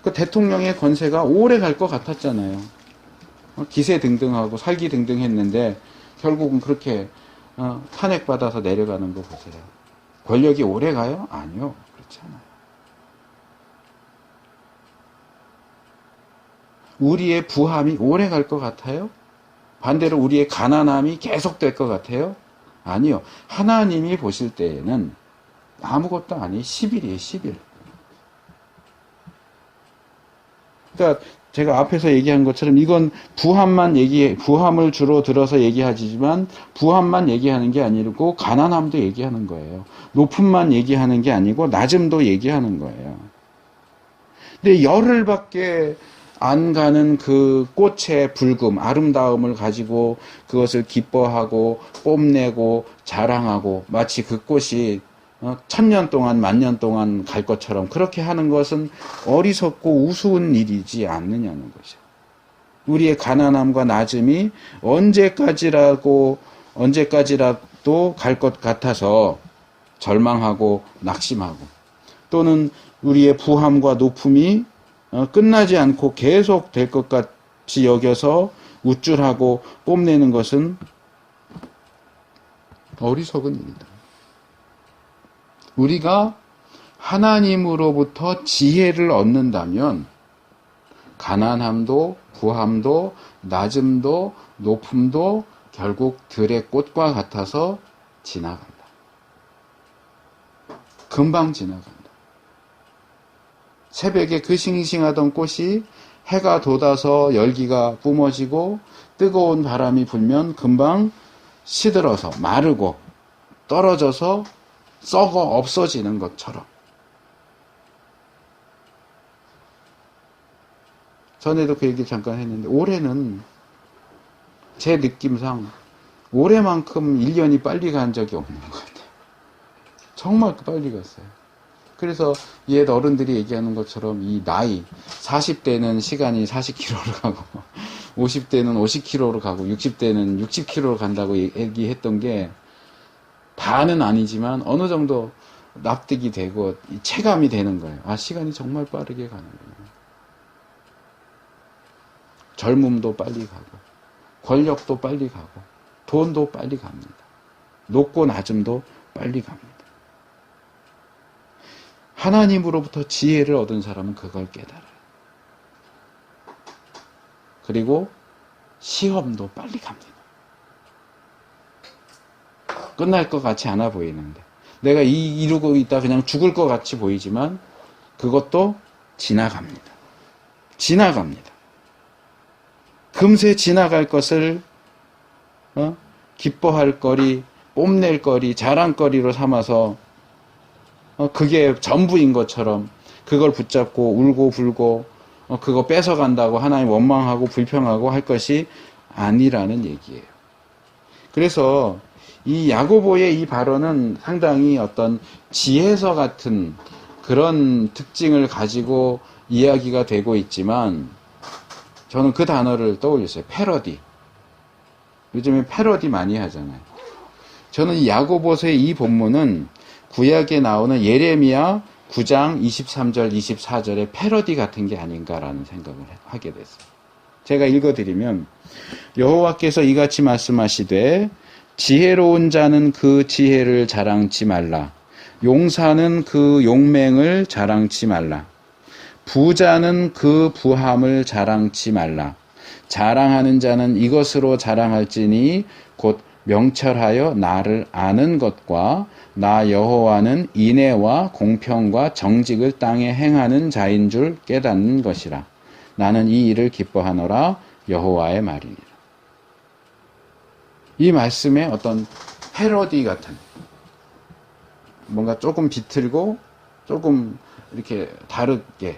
그 대통령의 권세가 오래 갈 것 같았잖아요. 기세등등하고 살기등등 했는데 결국은 그렇게 탄핵받아서 내려가는 거 보세요. 권력이 오래 가요? 아니요. 그렇지 않아요. 우리의 부함이 오래 갈 것 같아요? 반대로 우리의 가난함이 계속될 것 같아요? 아니요. 하나님이 보실 때에는 아무것도 아니 10일이에요. 10일. 그러니까 제가 앞에서 얘기한 것처럼 이건 부함을 주로 들어서 얘기하지만 부함만 얘기하는 게 아니고 가난함도 얘기하는 거예요. 높음만 얘기하는 게 아니고 낮음도 얘기하는 거예요. 근데 열흘밖에 안 가는 그 꽃의 붉음, 아름다움을 가지고 그것을 기뻐하고 뽐내고 자랑하고 마치 그 꽃이 1000년 동안, 10,000년 동안 갈 것처럼 그렇게 하는 것은 어리석고 우스운 일이지 않느냐는 거죠. 우리의 가난함과 낮음이 언제까지라도 갈 것 같아서 절망하고 낙심하고 또는 우리의 부함과 높음이 끝나지 않고 계속 될 것 같이 여겨서 우쭐하고 뽐내는 것은 어리석은 일이다. 우리가 하나님으로부터 지혜를 얻는다면 가난함도 부함도 낮음도 높음도 결국 들의 꽃과 같아서 지나간다. 금방 지나간다. 새벽에 그 싱싱하던 꽃이 해가 돋아서 열기가 뿜어지고 뜨거운 바람이 불면 금방 시들어서 마르고 떨어져서 썩어 없어지는 것처럼. 전에도 그 얘기 잠깐 했는데 올해는 제 느낌상 올해만큼 1년이 빨리 간 적이 없는 것 같아요. 정말 빨리 갔어요. 그래서 옛 어른들이 얘기하는 것처럼 이 나이 40대는 시간이 40km로 가고 50대는 50km로 가고 60대는 60km로 간다고 얘기했던 게 다는 아니지만 어느 정도 납득이 되고 체감이 되는 거예요. 아, 시간이 정말 빠르게 가는구나. 젊음도 빨리 가고 권력도 빨리 가고 돈도 빨리 갑니다. 높고 낮음도 빨리 갑니다. 하나님으로부터 지혜를 얻은 사람은 그걸 깨달아요. 그리고 시험도 빨리 갑니다. 끝날 것 같지 않아 보이는데 내가 이루고 있다 그냥 죽을 것 같이 보이지만 그것도 지나갑니다. 지나갑니다. 금세 지나갈 것을 기뻐할 거리, 뽐낼 거리, 자랑거리로 삼아서 그게 전부인 것처럼 그걸 붙잡고 울고 불고 그거 뺏어간다고 하나님 원망하고 불평하고 할 것이 아니라는 얘기예요. 그래서 이 야고보의 이 발언은 상당히 어떤 지혜서 같은 그런 특징을 가지고 이야기가 되고 있지만 저는 그 단어를 떠올렸어요. 패러디. 요즘에 패러디 많이 하잖아요. 저는 이 야고보서의 이 본문은 구약에 나오는 예레미야 9장 23절 24절의 패러디 같은 게 아닌가라는 생각을 하게 됐어요. 제가 읽어드리면 여호와께서 이같이 말씀하시되 지혜로운 자는 그 지혜를 자랑치 말라. 용사는 그 용맹을 자랑치 말라. 부자는 그 부함을 자랑치 말라. 자랑하는 자는 이것으로 자랑할지니 곧 명철하여 나를 아는 것과 나 여호와는 인애와 공평과 정직을 땅에 행하는 자인 줄 깨닫는 것이라. 나는 이 일을 기뻐하노라. 여호와의 말이니라. 이 말씀에 어떤 패러디 같은 뭔가 조금 비틀고 조금 이렇게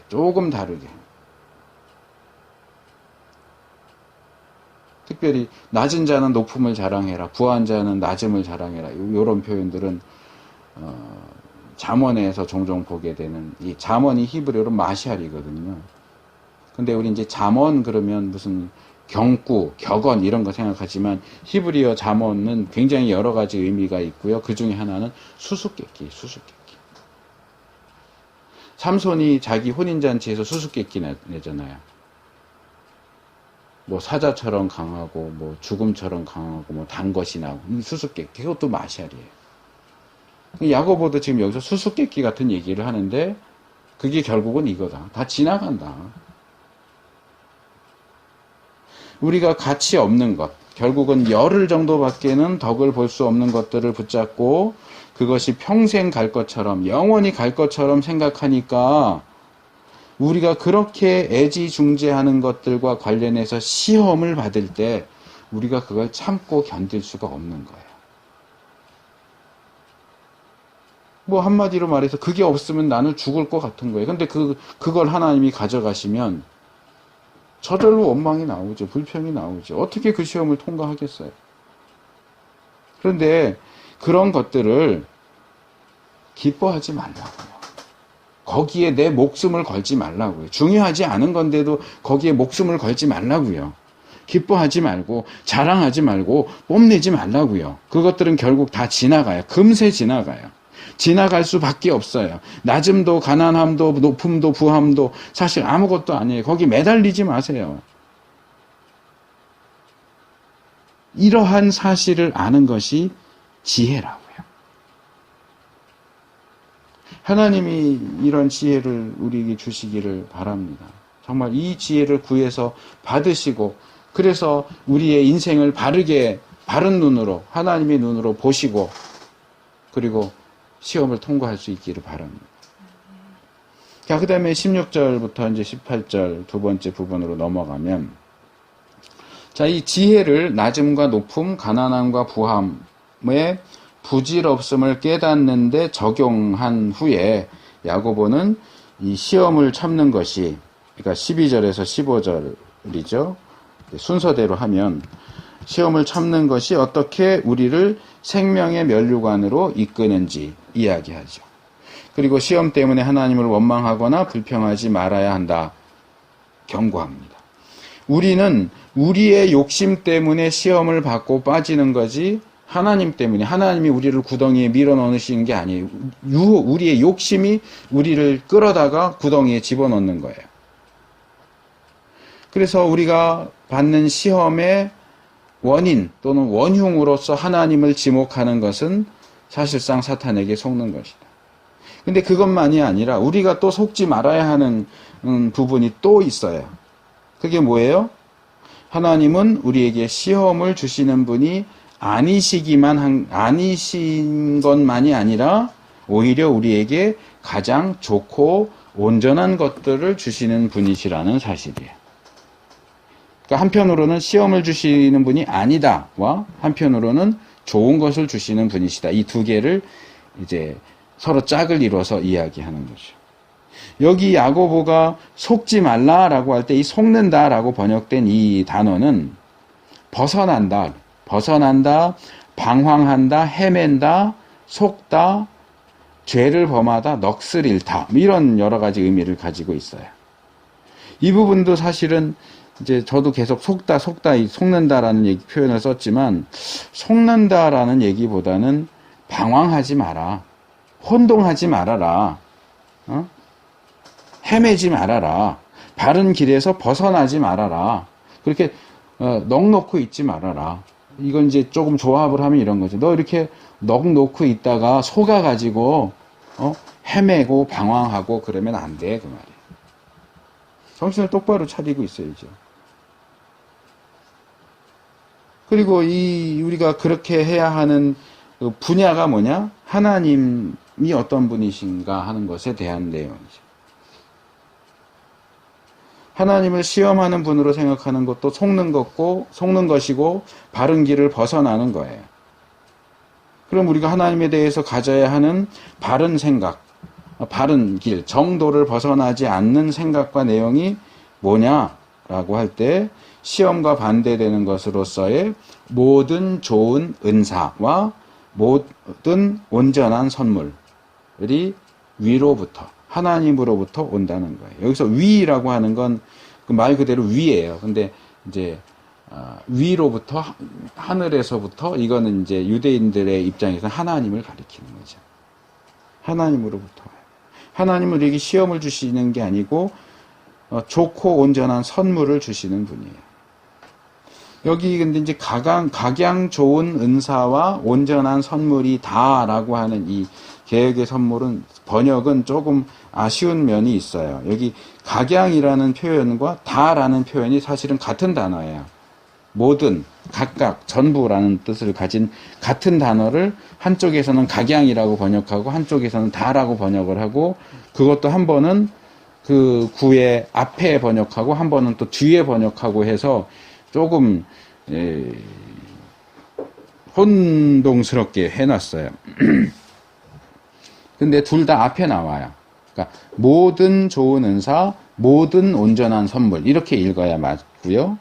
조금 다르게 특별히 낮은 자는 높음을 자랑해라, 부한 자는 낮음을 자랑해라, 이런 표현들은 잠언에서 종종 보게 되는, 이 잠언이 히브리어로 마샬이거든요. 근데 우리 이제 잠언 그러면 무슨 경구, 격언 이런 거 생각하지만 히브리어 잠언은 굉장히 여러 가지 의미가 있고요. 그 중에 하나는 수수께끼. 삼손이 자기 혼인잔치에서 수수께끼 내잖아요. 뭐 사자처럼 강하고 뭐 죽음처럼 강하고 뭐 단 것이 나고 수수께끼, 그것도 마샬이에요. 야고보도 지금 여기서 수수께끼 같은 얘기를 하는데 그게 결국은 이거다. 다 지나간다. 우리가 가치 없는 것, 결국은 열흘 정도밖에는 덕을 볼 수 없는 것들을 붙잡고 그것이 평생 갈 것처럼, 영원히 갈 것처럼 생각하니까 우리가 그렇게 애지중지하는 것들과 관련해서 시험을 받을 때 우리가 그걸 참고 견딜 수가 없는 거예요. 뭐 한마디로 말해서 그게 없으면 나는 죽을 것 같은 거예요. 근데 그걸 하나님이 가져가시면 저절로 원망이 나오죠. 불평이 나오죠. 어떻게 그 시험을 통과하겠어요? 그런데 그런 것들을 기뻐하지 말라고요. 거기에 내 목숨을 걸지 말라고요. 중요하지 않은 건데도 거기에 목숨을 걸지 말라고요. 기뻐하지 말고 자랑하지 말고 뽐내지 말라고요. 그것들은 결국 다 지나가요. 금세 지나가요. 지나갈 수밖에 없어요. 낮음도 가난함도 높음도 부함도 사실 아무것도 아니에요. 거기 매달리지 마세요. 이러한 사실을 아는 것이 지혜라고요. 하나님이 이런 지혜를 우리에게 주시기를 바랍니다. 정말 이 지혜를 구해서 받으시고 그래서 우리의 인생을 바른 눈으로 하나님의 눈으로 보시고 그리고 시험을 통과할 수 있기를 바랍니다. 자, 그 다음에 16절부터 이제 18절 두 번째 부분으로 넘어가면, 자, 이 지혜를 낮음과 높음, 가난함과 부함의 부질없음을 깨닫는데 적용한 후에 야고보는 이 시험을 참는 것이, 그러니까 12절에서 15절이죠. 순서대로 하면 시험을 참는 것이 어떻게 우리를 생명의 면류관으로 이끄는지 이야기하죠. 그리고 시험 때문에 하나님을 원망하거나 불평하지 말아야 한다. 경고합니다. 우리는 우리의 욕심 때문에 시험을 받고 빠지는 거지 하나님 때문에, 하나님이 우리를 구덩이에 밀어넣으시는 게 아니에요. 우리의 욕심이 우리를 끌어다가 구덩이에 집어넣는 거예요. 그래서 우리가 받는 시험의 원인 또는 원흉으로서 하나님을 지목하는 것은 사실상 사탄에게 속는 것이다. 근데 그것만이 아니라 우리가 또 속지 말아야 하는 부분이 또 있어요. 그게 뭐예요? 하나님은 우리에게 시험을 주시는 분이 아니신 것만이 아니라 오히려 우리에게 가장 좋고 온전한 것들을 주시는 분이시라는 사실이에요. 그러니까 한편으로는 시험을 주시는 분이 아니다와 한편으로는 좋은 것을 주시는 분이시다. 이 두 개를 이제 서로 짝을 이뤄서 이야기하는 거죠. 여기 야고보가 속지 말라라고 할 때 이 속는다라고 번역된 이 단어는 벗어난다, 방황한다, 헤맨다, 속다, 죄를 범하다, 넋을 잃다, 이런 여러 가지 의미를 가지고 있어요. 이 부분도 사실은 이제 저도 계속 속는다라는 표현을 썼지만, 속는다라는 얘기보다는 방황하지 마라, 혼동하지 말아라, 헤매지 말아라, 바른 길에서 벗어나지 말아라, 그렇게 넋 놓고 있지 말아라. 이건 이제 조금 조합을 하면 이런 거죠. 너 이렇게 넋 놓고 있다가 속아가지고 헤매고 방황하고 그러면 안 돼, 그 말이에요. 정신을 똑바로 차리고 있어야죠. 그리고 우리가 그렇게 해야 하는 그 분야가 뭐냐? 하나님이 어떤 분이신가 하는 것에 대한 내용이죠. 하나님을 시험하는 분으로 생각하는 것도 속는 것이고 바른 길을 벗어나는 거예요. 그럼 우리가 하나님에 대해서 가져야 하는 바른 생각, 바른 길, 정도를 벗어나지 않는 생각과 내용이 뭐냐라고 은사라고 할 때 시험과 반대되는 것으로서의 모든 좋은 은사와 모든 온전한 선물이 위로부터, 하나님으로부터 온다는 거예요. 여기서 위라고 하는 건 그 말 그대로 위예요. 근데 이제 위로부터, 하늘에서부터, 이거는 이제 유대인들의 입장에서는 하나님을 가리키는 거죠. 하나님으로부터. 하나님은 우리에게 시험을 주시는 게 아니고 좋고 온전한 선물을 주시는 분이에요. 여기 근데 이제 각양 좋은 은사와 온전한 선물이 다라고 하는 이 개역의 선물은 번역은 조금 아쉬운 면이 있어요. 여기 각양이라는 표현과 다라는 표현이 사실은 같은 단어예요. 모든, 각각, 전부라는 뜻을 가진 같은 단어를 한쪽에서는 각양이라고 번역하고 한쪽에서는 다라고 번역을 하고, 그것도 한 번은 그 구의 앞에 번역하고 한 번은 또 뒤에 번역하고 해서 조금 혼동스럽게 해놨어요. 근데 둘 다 앞에 나와요. 그러니까 모든 좋은 은사, 모든 온전한 선물, 이렇게 읽어야 맞고요.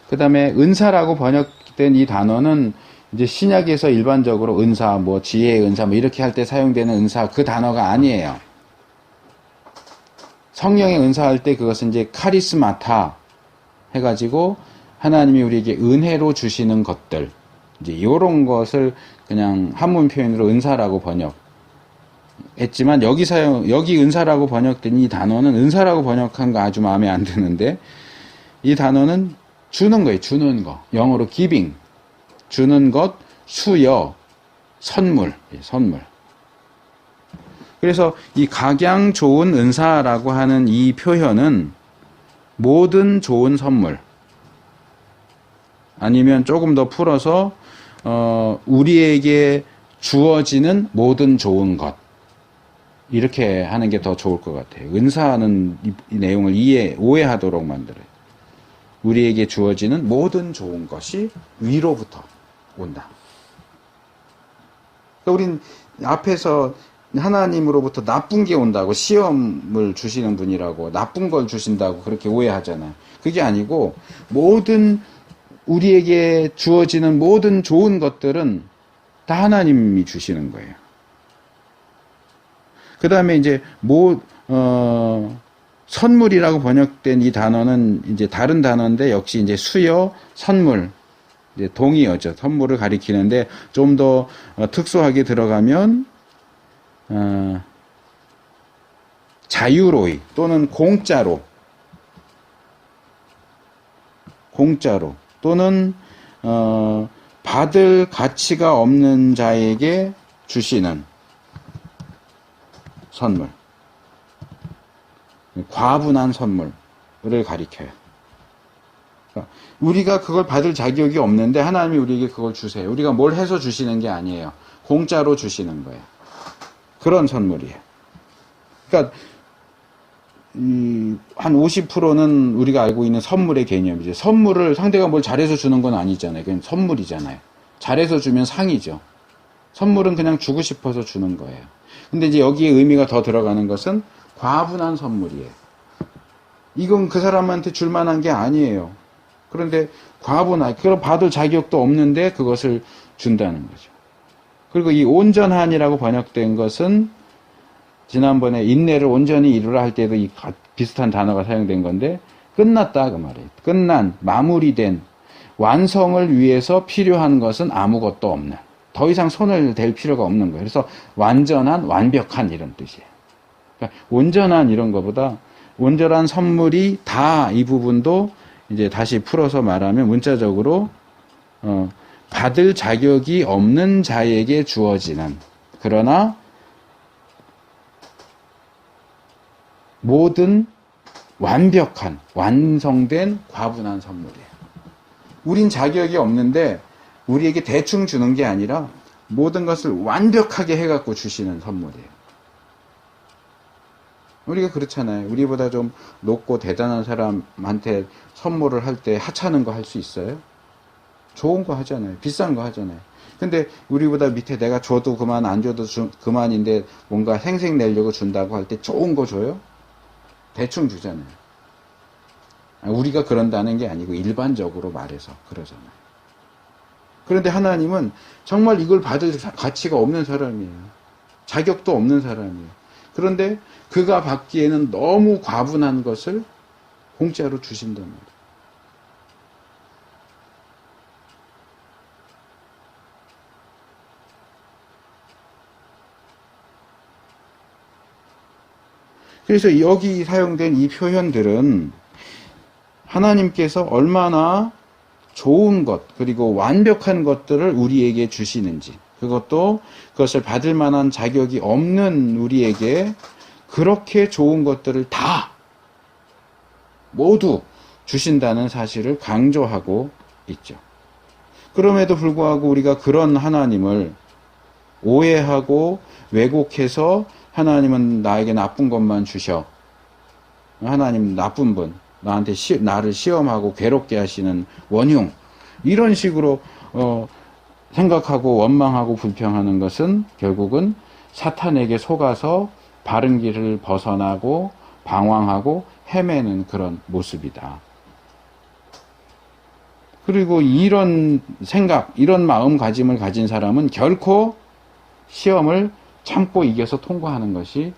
그 다음에 은사라고 번역된 이 단어는 이제 신약에서 일반적으로 은사, 뭐 지혜의 은사, 뭐 이렇게 할 때 사용되는 은사, 그 단어가 아니에요. 성령의 은사할 때 그것은 이제 카리스마타 해가지고 하나님이 우리에게 은혜로 주시는 것들, 이제 이런 것을 그냥 한문 표현으로 은사라고 번역했지만 여기 은사라고 번역된 이 단어는 은사라고 번역한 거 아주 마음에 안 드는데, 이 단어는 주는 거예요. 주는 거. 영어로 giving. 주는 것, 수여, 선물. 선물. 그래서 이 각양 좋은 은사라고 하는 이 표현은 모든 좋은 선물, 아니면 조금 더 풀어서 우리에게 주어지는 모든 좋은 것, 이렇게 하는 게 더 좋을 것 같아요. 은사는 이 내용을 오해하도록 만들어요. 우리에게 주어지는 모든 좋은 것이 위로부터 온다. 그러니까 우린 앞에서 하나님으로부터 나쁜 게 온다고, 시험을 주시는 분이라고, 나쁜 걸 주신다고 그렇게 오해하잖아요. 그게 아니고 모든 우리에게 주어지는 모든 좋은 것들은 다 하나님이 주시는 거예요. 그 다음에 이제 선물이라고 번역된 이 단어는 이제 다른 단어인데 역시 이제 수여, 선물, 이제 동의어죠. 선물을 가리키는데 좀 더 특수하게 들어가면 자유로이 또는 공짜로 또는 받을 가치가 없는 자에게 주시는 선물, 과분한 선물을 가리켜요. 그러니까 우리가 그걸 받을 자격이 없는데 하나님이 우리에게 그걸 주세요. 우리가 뭘 해서 주시는 게 아니에요. 공짜로 주시는 거예요. 그런 선물이에요. 그러니까 한 50%는 우리가 알고 있는 선물의 개념이죠. 선물을 상대가 뭘 잘해서 주는 건 아니잖아요. 그냥 선물이잖아요. 잘해서 주면 상이죠. 선물은 그냥 주고 싶어서 주는 거예요. 근데 이제 여기에 의미가 더 들어가는 것은 과분한 선물이에요. 이건 그 사람한테 줄 만한 게 아니에요. 그런데 그걸 받을 자격도 없는데 그것을 준다는 거죠. 그리고 이 온전한이라고 번역된 것은 지난번에 인내를 온전히 이루라 할 때도 이 비슷한 단어가 사용된 건데, 끝났다 그 말이에요. 끝난, 마무리된, 완성을 위해서 필요한 것은 아무것도 없는, 더 이상 손을 댈 필요가 없는 거예요. 그래서 완전한, 완벽한 이런 뜻이에요. 그러니까 온전한 이런 거보다 온전한 선물이 다, 이 부분도 이제 다시 풀어서 말하면 문자적으로 받을 자격이 없는 자에게 주어지는, 그러나 모든 완벽한, 완성된 과분한 선물이에요. 우린 자격이 없는데 우리에게 대충 주는 게 아니라 모든 것을 완벽하게 해갖고 주시는 선물이에요. 우리가 그렇잖아요. 우리보다 좀 높고 대단한 사람한테 선물을 할 때 하찮은 거 할 수 있어요? 좋은 거 하잖아요. 비싼 거 하잖아요. 근데 우리보다 밑에 내가 줘도 그만, 안 줘도 그만인데 뭔가 생색 내려고 준다고 할 때 좋은 거 줘요? 대충 주잖아요. 우리가 그런다는 게 아니고 일반적으로 말해서 그러잖아요. 그런데 하나님은 정말 이걸 받을 가치가 없는 사람이에요. 자격도 없는 사람이에요. 그런데 그가 받기에는 너무 과분한 것을 공짜로 주신단 말이에요. 그래서 여기 사용된 이 표현들은 하나님께서 얼마나 좋은 것, 그리고 완벽한 것들을 우리에게 주시는지, 그것을 받을 만한 자격이 없는 우리에게 그렇게 좋은 것들을 다 모두 주신다는 사실을 강조하고 있죠. 그럼에도 불구하고 우리가 그런 하나님을 오해하고 왜곡해서 하나님은 나에게 나쁜 것만 주셔. 하나님 나쁜 분. 나한테 나를 시험하고 괴롭게 하시는 원흉. 이런 식으로 생각하고 원망하고 불평하는 것은 결국은 사탄에게 속아서 바른 길을 벗어나고 방황하고 헤매는 그런 모습이다. 그리고 이런 생각, 이런 마음가짐을 가진 사람은 결코 시험을 참고 이겨서 통과하는 것이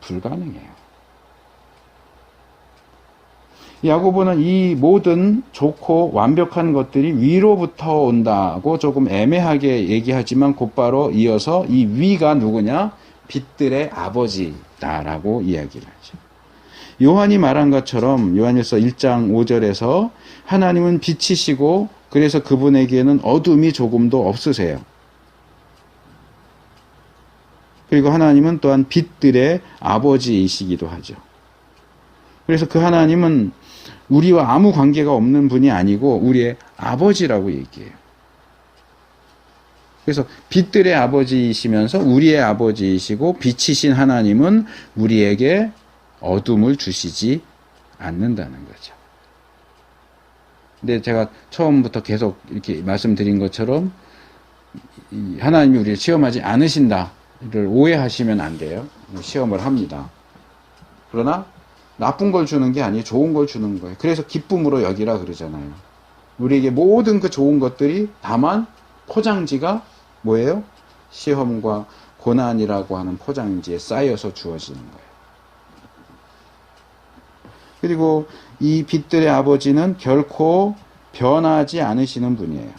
불가능해요. 야고보는 이 모든 좋고 완벽한 것들이 위로부터 온다고 조금 애매하게 얘기하지만 곧바로 이어서 이 위가 누구냐? 빛들의 아버지다라고 이야기를 하죠. 요한이 말한 것처럼 요한일서 1장 5절에서 하나님은 빛이시고 그래서 그분에게는 어둠이 조금도 없으세요. 그리고 하나님은 또한 빛들의 아버지이시기도 하죠. 그래서 그 하나님은 우리와 아무 관계가 없는 분이 아니고 우리의 아버지라고 얘기해요. 그래서 빛들의 아버지이시면서 우리의 아버지이시고 빛이신 하나님은 우리에게 어둠을 주시지 않는다는 거죠. 근데 제가 처음부터 계속 이렇게 말씀드린 것처럼 하나님이 우리를 시험하지 않으신다를 오해하시면 안 돼요. 시험을 합니다. 그러나 나쁜 걸 주는 게 아니에요. 좋은 걸 주는 거예요. 그래서 기쁨으로 여기라 그러잖아요. 우리에게 모든 그 좋은 것들이 다만 포장지가 뭐예요? 시험과 고난이라고 하는 포장지에 쌓여서 주어지는 거예요. 그리고 이 빛들의 아버지는 결코 변하지 않으시는 분이에요.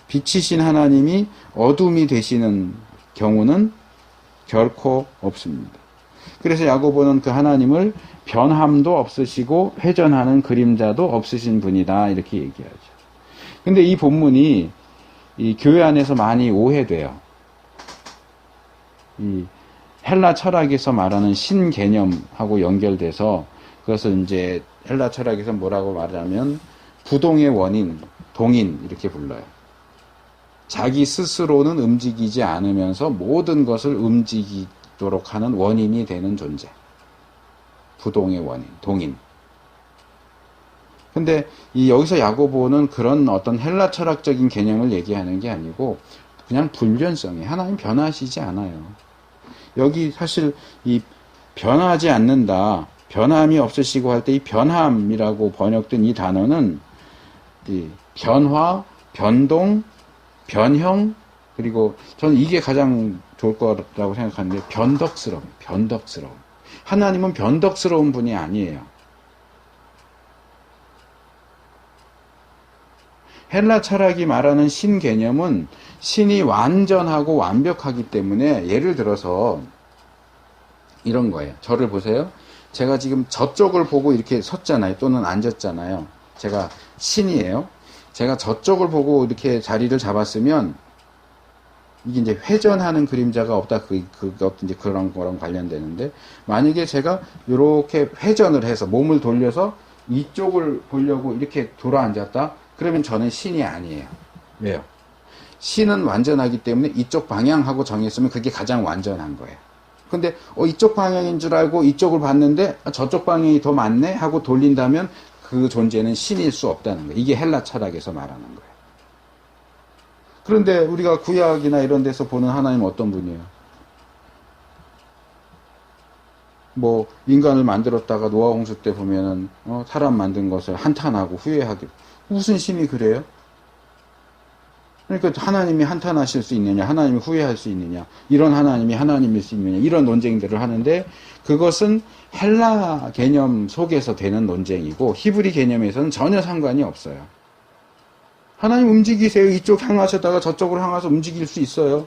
빛이신 하나님이 어둠이 되시는 경우는 결코 없습니다. 그래서 야고보는 그 하나님을 변함도 없으시고 회전하는 그림자도 없으신 분이다 이렇게 얘기하죠. 근데 이 본문이 이 교회 안에서 많이 오해돼요. 이 헬라 철학에서 말하는 신 개념하고 연결돼서 그것을 이제 헬라 철학에서 뭐라고 말하면 부동의 원인, 동인 이렇게 불러요. 자기 스스로는 움직이지 않으면서 모든 것을 움직이도록 하는 원인이 되는 존재. 부동의 원인, 동인. 근데 여기서 야고보는 그런 어떤 헬라 철학적인 개념을 얘기하는 게 아니고 그냥 불변성이에요. 하나님 변하시지 않아요. 여기 사실 이 변하지 않는다, 변함이 없으시고 할 때 이 변함이라고 번역된 이 단어는 이 변화, 변동, 변형, 그리고 저는 이게 가장 좋을 거라고 생각하는데 변덕스러움. 하나님은 변덕스러운 분이 아니에요. 헬라 철학이 말하는 신 개념은 신이 완전하고 완벽하기 때문에 예를 들어서 이런 거예요. 저를 보세요. 제가 지금 저쪽을 보고 이렇게 섰잖아요. 또는 앉았잖아요. 제가 신이에요. 제가 저쪽을 보고 이렇게 자리를 잡았으면 이게 이제 회전하는 그림자가 없다. 그것도 이제 그런 거랑 관련되는데 만약에 제가 이렇게 회전을 해서 몸을 돌려서 이쪽을 보려고 이렇게 돌아 앉았다. 그러면 저는 신이 아니에요. 왜요? 신은 완전하기 때문에 이쪽 방향하고 정했으면 그게 가장 완전한 거예요. 근데 이쪽 방향인 줄 알고 이쪽을 봤는데 저쪽 방향이 더 맞네 하고 돌린다면 그 존재는 신일 수 없다는 거예요. 이게 헬라 철학에서 말하는 거예요. 그런데 우리가 구약이나 이런 데서 보는 하나님은 어떤 분이에요? 뭐 인간을 만들었다가 노아 홍수 때 보면은 사람 만든 것을 한탄하고 후회하기. 무슨 신이 그래요? 그러니까 하나님이 한탄하실 수 있느냐, 하나님이 후회할 수 있느냐, 이런 하나님이 하나님일 수 있느냐, 이런 논쟁들을 하는데, 그것은 헬라 개념 속에서 되는 논쟁이고 히브리 개념에서는 전혀 상관이 없어요. 하나님 움직이세요. 이쪽 향하셨다가 저쪽으로 향해서 움직일 수 있어요.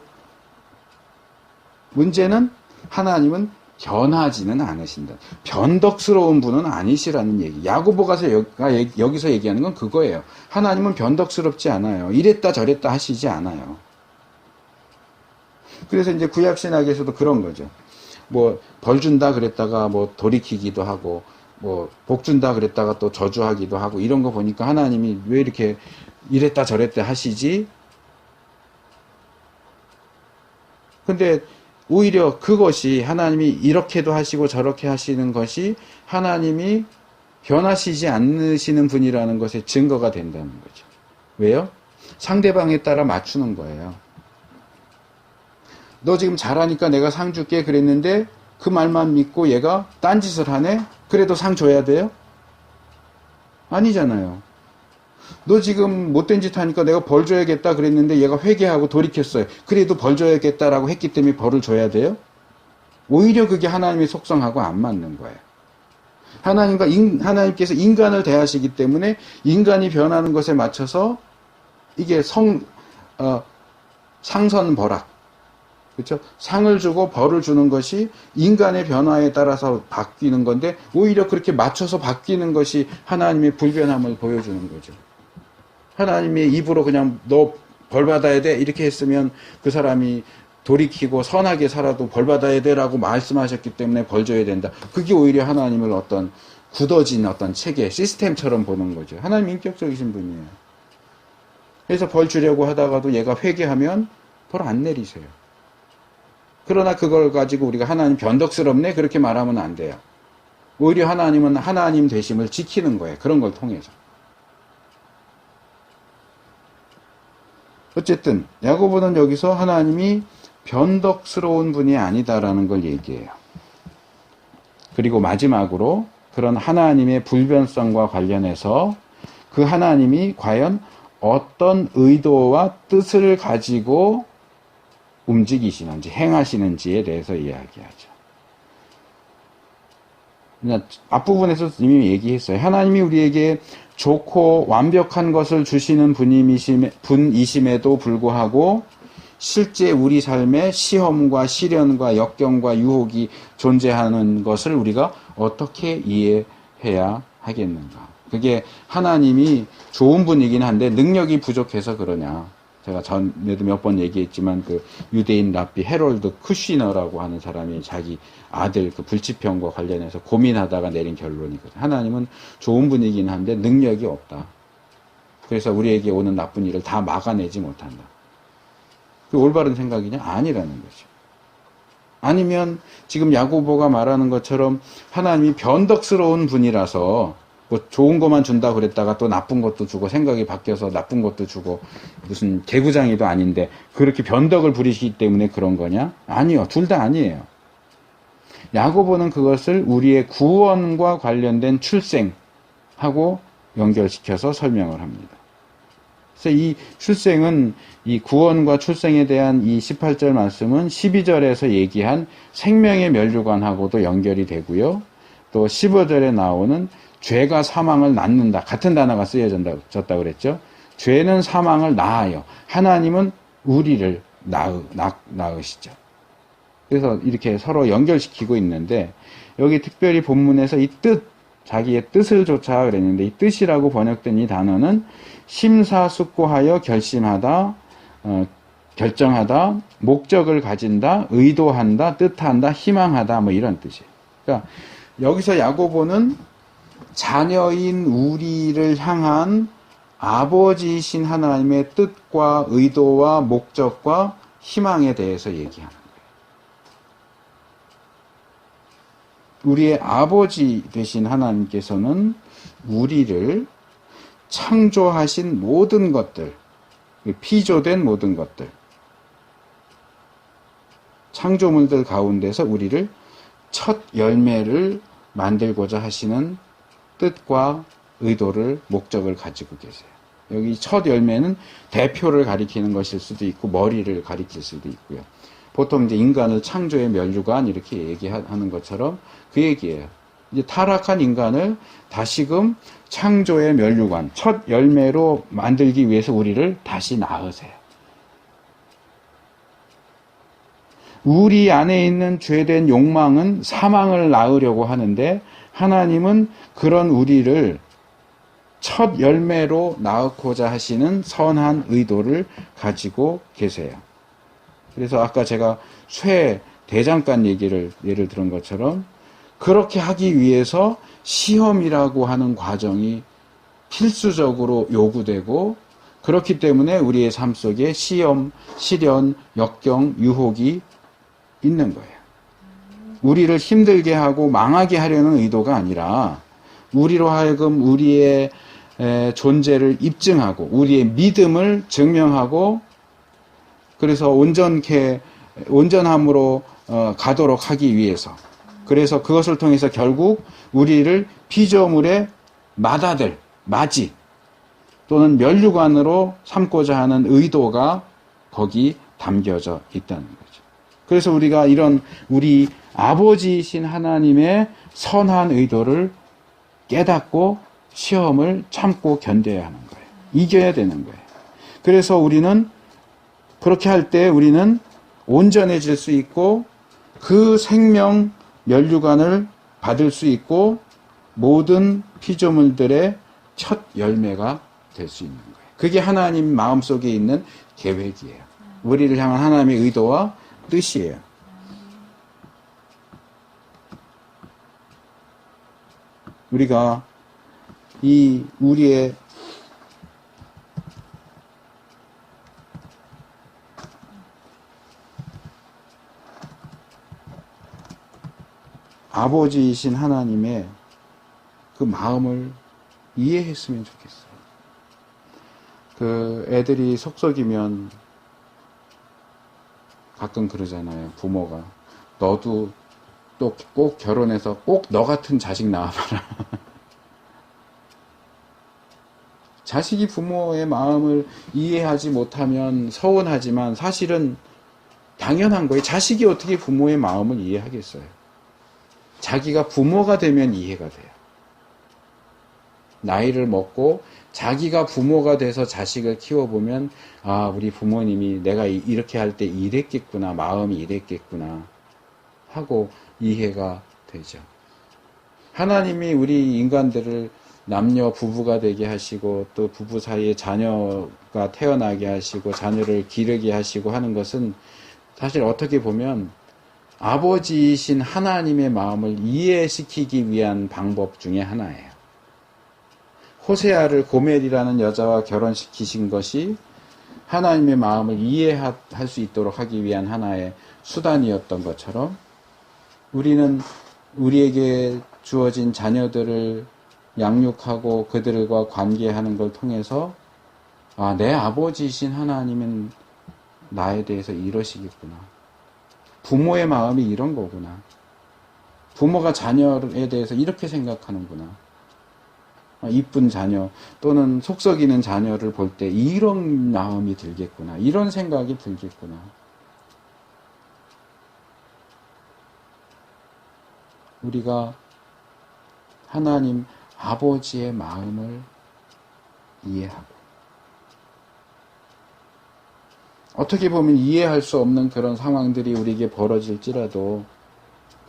문제는 하나님은 변하지는 않으신다. 변덕스러운 분은 아니시라는 얘기. 야고보가서 여기서 얘기하는 건 그거예요. 하나님은 변덕스럽지 않아요. 이랬다 저랬다 하시지 않아요. 그래서 이제 구약신학에서도 그런 거죠. 뭐 벌 준다 그랬다가 뭐 돌이키기도 하고 뭐 복 준다 그랬다가 또 저주하기도 하고 이런 거 보니까 하나님이 왜 이렇게 이랬다 저랬다 하시지? 근데 오히려 그것이 하나님이 이렇게도 하시고 저렇게 하시는 것이 하나님이 변하시지 않으시는 분이라는 것의 증거가 된다는 거죠. 왜요? 상대방에 따라 맞추는 거예요. 너 지금 잘하니까 내가 상 줄게 그랬는데 그 말만 믿고 얘가 딴짓을 하네? 그래도 상 줘야 돼요? 아니잖아요. 너 지금 못된 짓 하니까 내가 벌 줘야겠다 그랬는데 얘가 회개하고 돌이켰어요. 그래도 벌 줘야겠다라고 했기 때문에 벌을 줘야 돼요? 오히려 그게 하나님의 속성하고 안 맞는 거예요. 하나님께서 인간을 대하시기 때문에 인간이 변하는 것에 맞춰서 이게 상선벌악. 그렇죠? 상을 주고 벌을 주는 것이 인간의 변화에 따라서 바뀌는 건데 오히려 그렇게 맞춰서 바뀌는 것이 하나님의 불변함을 보여주는 거죠. 하나님의 입으로 그냥 너 벌 받아야 돼 이렇게 했으면 그 사람이 돌이키고 선하게 살아도 벌 받아야 돼라고 말씀하셨기 때문에 벌 줘야 된다. 그게 오히려 하나님을 어떤 굳어진 어떤 체계, 시스템처럼 보는 거죠. 하나님 인격적이신 분이에요. 그래서 벌 주려고 하다가도 얘가 회개하면 벌 안 내리세요. 그러나 그걸 가지고 우리가 하나님 변덕스럽네 그렇게 말하면 안 돼요. 오히려 하나님은 하나님 되심을 지키는 거예요. 그런 걸 통해서. 어쨌든 야고보는 여기서 하나님이 변덕스러운 분이 아니다라는 걸 얘기해요. 그리고 마지막으로 그런 하나님의 불변성과 관련해서 그 하나님이 과연 어떤 의도와 뜻을 가지고 움직이시는지 행하시는지에 대해서 이야기하죠. 앞부분에서 이미 얘기했어요. 하나님이 우리에게 좋고 완벽한 것을 주시는 분이심에도 불구하고 실제 우리 삶에 시험과 시련과 역경과 유혹이 존재하는 것을 우리가 어떻게 이해해야 하겠는가. 그게 하나님이 좋은 분이긴 한데 능력이 부족해서 그러냐. 제가 전에도 몇 번 얘기했지만 그 유대인 랍비 헤롤드 쿠시너라고 하는 사람이 자기 아들 그 불치병과 관련해서 고민하다가 내린 결론이거든요. 하나님은 좋은 분이긴 한데 능력이 없다. 그래서 우리에게 오는 나쁜 일을 다 막아내지 못한다. 그 올바른 생각이냐? 아니라는 거죠. 아니면 지금 야고보가 말하는 것처럼 하나님이 변덕스러운 분이라서 뭐 좋은 것만 준다 그랬다가 또 나쁜 것도 주고 생각이 바뀌어서 나쁜 것도 주고 무슨 개구장이도 아닌데 그렇게 변덕을 부리시기 때문에 그런 거냐? 아니요. 둘 다 아니에요. 야고보는 그것을 우리의 구원과 관련된 출생하고 연결시켜서 설명을 합니다. 그래서 이 출생은 이 구원과 출생에 대한 이 18절 말씀은 12절에서 얘기한 생명의 멸류관하고도 연결이 되고요. 또 15절에 나오는 죄가 사망을 낳는다. 같은 단어가 쓰여졌다 그랬죠. 죄는 사망을 낳아요. 하나님은 우리를 낳으시죠. 그래서 이렇게 서로 연결시키고 있는데 여기 특별히 본문에서 이 뜻, 자기의 뜻을 좇아 그랬는데 이 뜻이라고 번역된 이 단어는 심사숙고하여 결심하다, 결정하다, 목적을 가진다, 의도한다, 뜻한다, 희망하다 뭐 이런 뜻이에요. 그러니까 여기서 야고보는 자녀인 우리를 향한 아버지이신 하나님의 뜻과 의도와 목적과 희망에 대해서 얘기하는 거예요. 우리의 아버지 되신 하나님께서는 우리를 창조하신 모든 것들, 피조된 모든 것들, 창조물들 가운데서 우리를 첫 열매를 만들고자 하시는 뜻과 의도를, 목적을 가지고 계세요. 여기 첫 열매는 대표를 가리키는 것일 수도 있고 머리를 가리킬 수도 있고요. 보통 이제 인간을 창조의 면류관 이렇게 얘기하는 것처럼 그 얘기예요. 이제 타락한 인간을 다시금 창조의 면류관, 첫 열매로 만들기 위해서 우리를 다시 낳으세요. 우리 안에 있는 죄된 욕망은 사망을 낳으려고 하는데 하나님은 그런 우리를 첫 열매로 낳고자 하시는 선한 의도를 가지고 계세요. 그래서 아까 제가 쇠 대장간 얘기를 예를 들은 것처럼 그렇게 하기 위해서 시험이라고 하는 과정이 필수적으로 요구되고 그렇기 때문에 우리의 삶 속에 시험, 시련, 역경, 유혹이 있는 거예요. 우리를 힘들게 하고 망하게 하려는 의도가 아니라 우리로 하여금 우리의 존재를 입증하고 우리의 믿음을 증명하고 그래서 온전함으로 가도록 하기 위해서 그래서 그것을 통해서 결국 우리를 피조물의 맏아들, 맏이 또는 면류관으로 삼고자 하는 의도가 거기 담겨져 있다는 거죠. 그래서 우리가 이런 우리 아버지이신 하나님의 선한 의도를 깨닫고 시험을 참고 견뎌야 하는 거예요. 이겨야 되는 거예요. 그래서 우리는 그렇게 할 때 우리는 온전해질 수 있고 그 생명 면류관을 받을 수 있고 모든 피조물들의 첫 열매가 될 수 있는 거예요. 그게 하나님 마음속에 있는 계획이에요. 우리를 향한 하나님의 의도와 뜻이에요. 우리가 우리의 아버지이신 하나님의 그 마음을 이해했으면 좋겠어요. 그 애들이 속썩이면 가끔 그러잖아요. 부모가 너도 또 꼭 결혼해서 꼭 너 같은 자식 낳아봐라. 자식이 부모의 마음을 이해하지 못하면 서운하지만 사실은 당연한 거예요. 자식이 어떻게 부모의 마음을 이해하겠어요. 자기가 부모가 되면 이해가 돼요. 나이를 먹고 자기가 부모가 돼서 자식을 키워보면 아, 우리 부모님이 내가 이렇게 할 때 이랬겠구나, 마음이 이랬겠구나 하고 이해가 되죠. 하나님이 우리 인간들을 남녀 부부가 되게 하시고 또 부부 사이에 자녀가 태어나게 하시고 자녀를 기르게 하시고 하는 것은 사실 어떻게 보면 아버지이신 하나님의 마음을 이해시키기 위한 방법 중에 하나예요. 호세아를 고멜이라는 여자와 결혼시키신 것이 하나님의 마음을 이해할 수 있도록 하기 위한 하나의 수단이었던 것처럼 우리는 우리에게 주어진 자녀들을 양육하고 그들과 관계하는 걸 통해서 아, 내 아버지이신 하나님은 나에 대해서 이러시겠구나. 부모의 마음이 이런 거구나. 부모가 자녀에 대해서 이렇게 생각하는구나. 이쁜 자녀 또는 속썩이는 자녀를 볼 때 이런 마음이 들겠구나. 이런 생각이 들겠구나. 우리가 하나님 아버지의 마음을 이해하고 어떻게 보면 이해할 수 없는 그런 상황들이 우리에게 벌어질지라도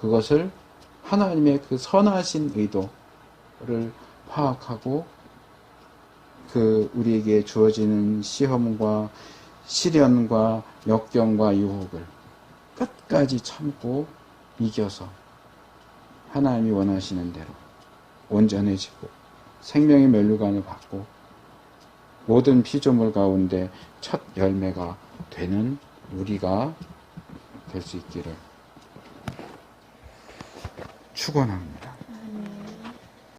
그것을 하나님의 그 선하신 의도를 파악하고 그 우리에게 주어지는 시험과 시련과 역경과 유혹을 끝까지 참고 이겨서 하나님이 원하시는 대로 온전해지고 생명의 면류관을 받고 모든 피조물 가운데 첫 열매가 되는 우리가 될 수 있기를 축원합니다.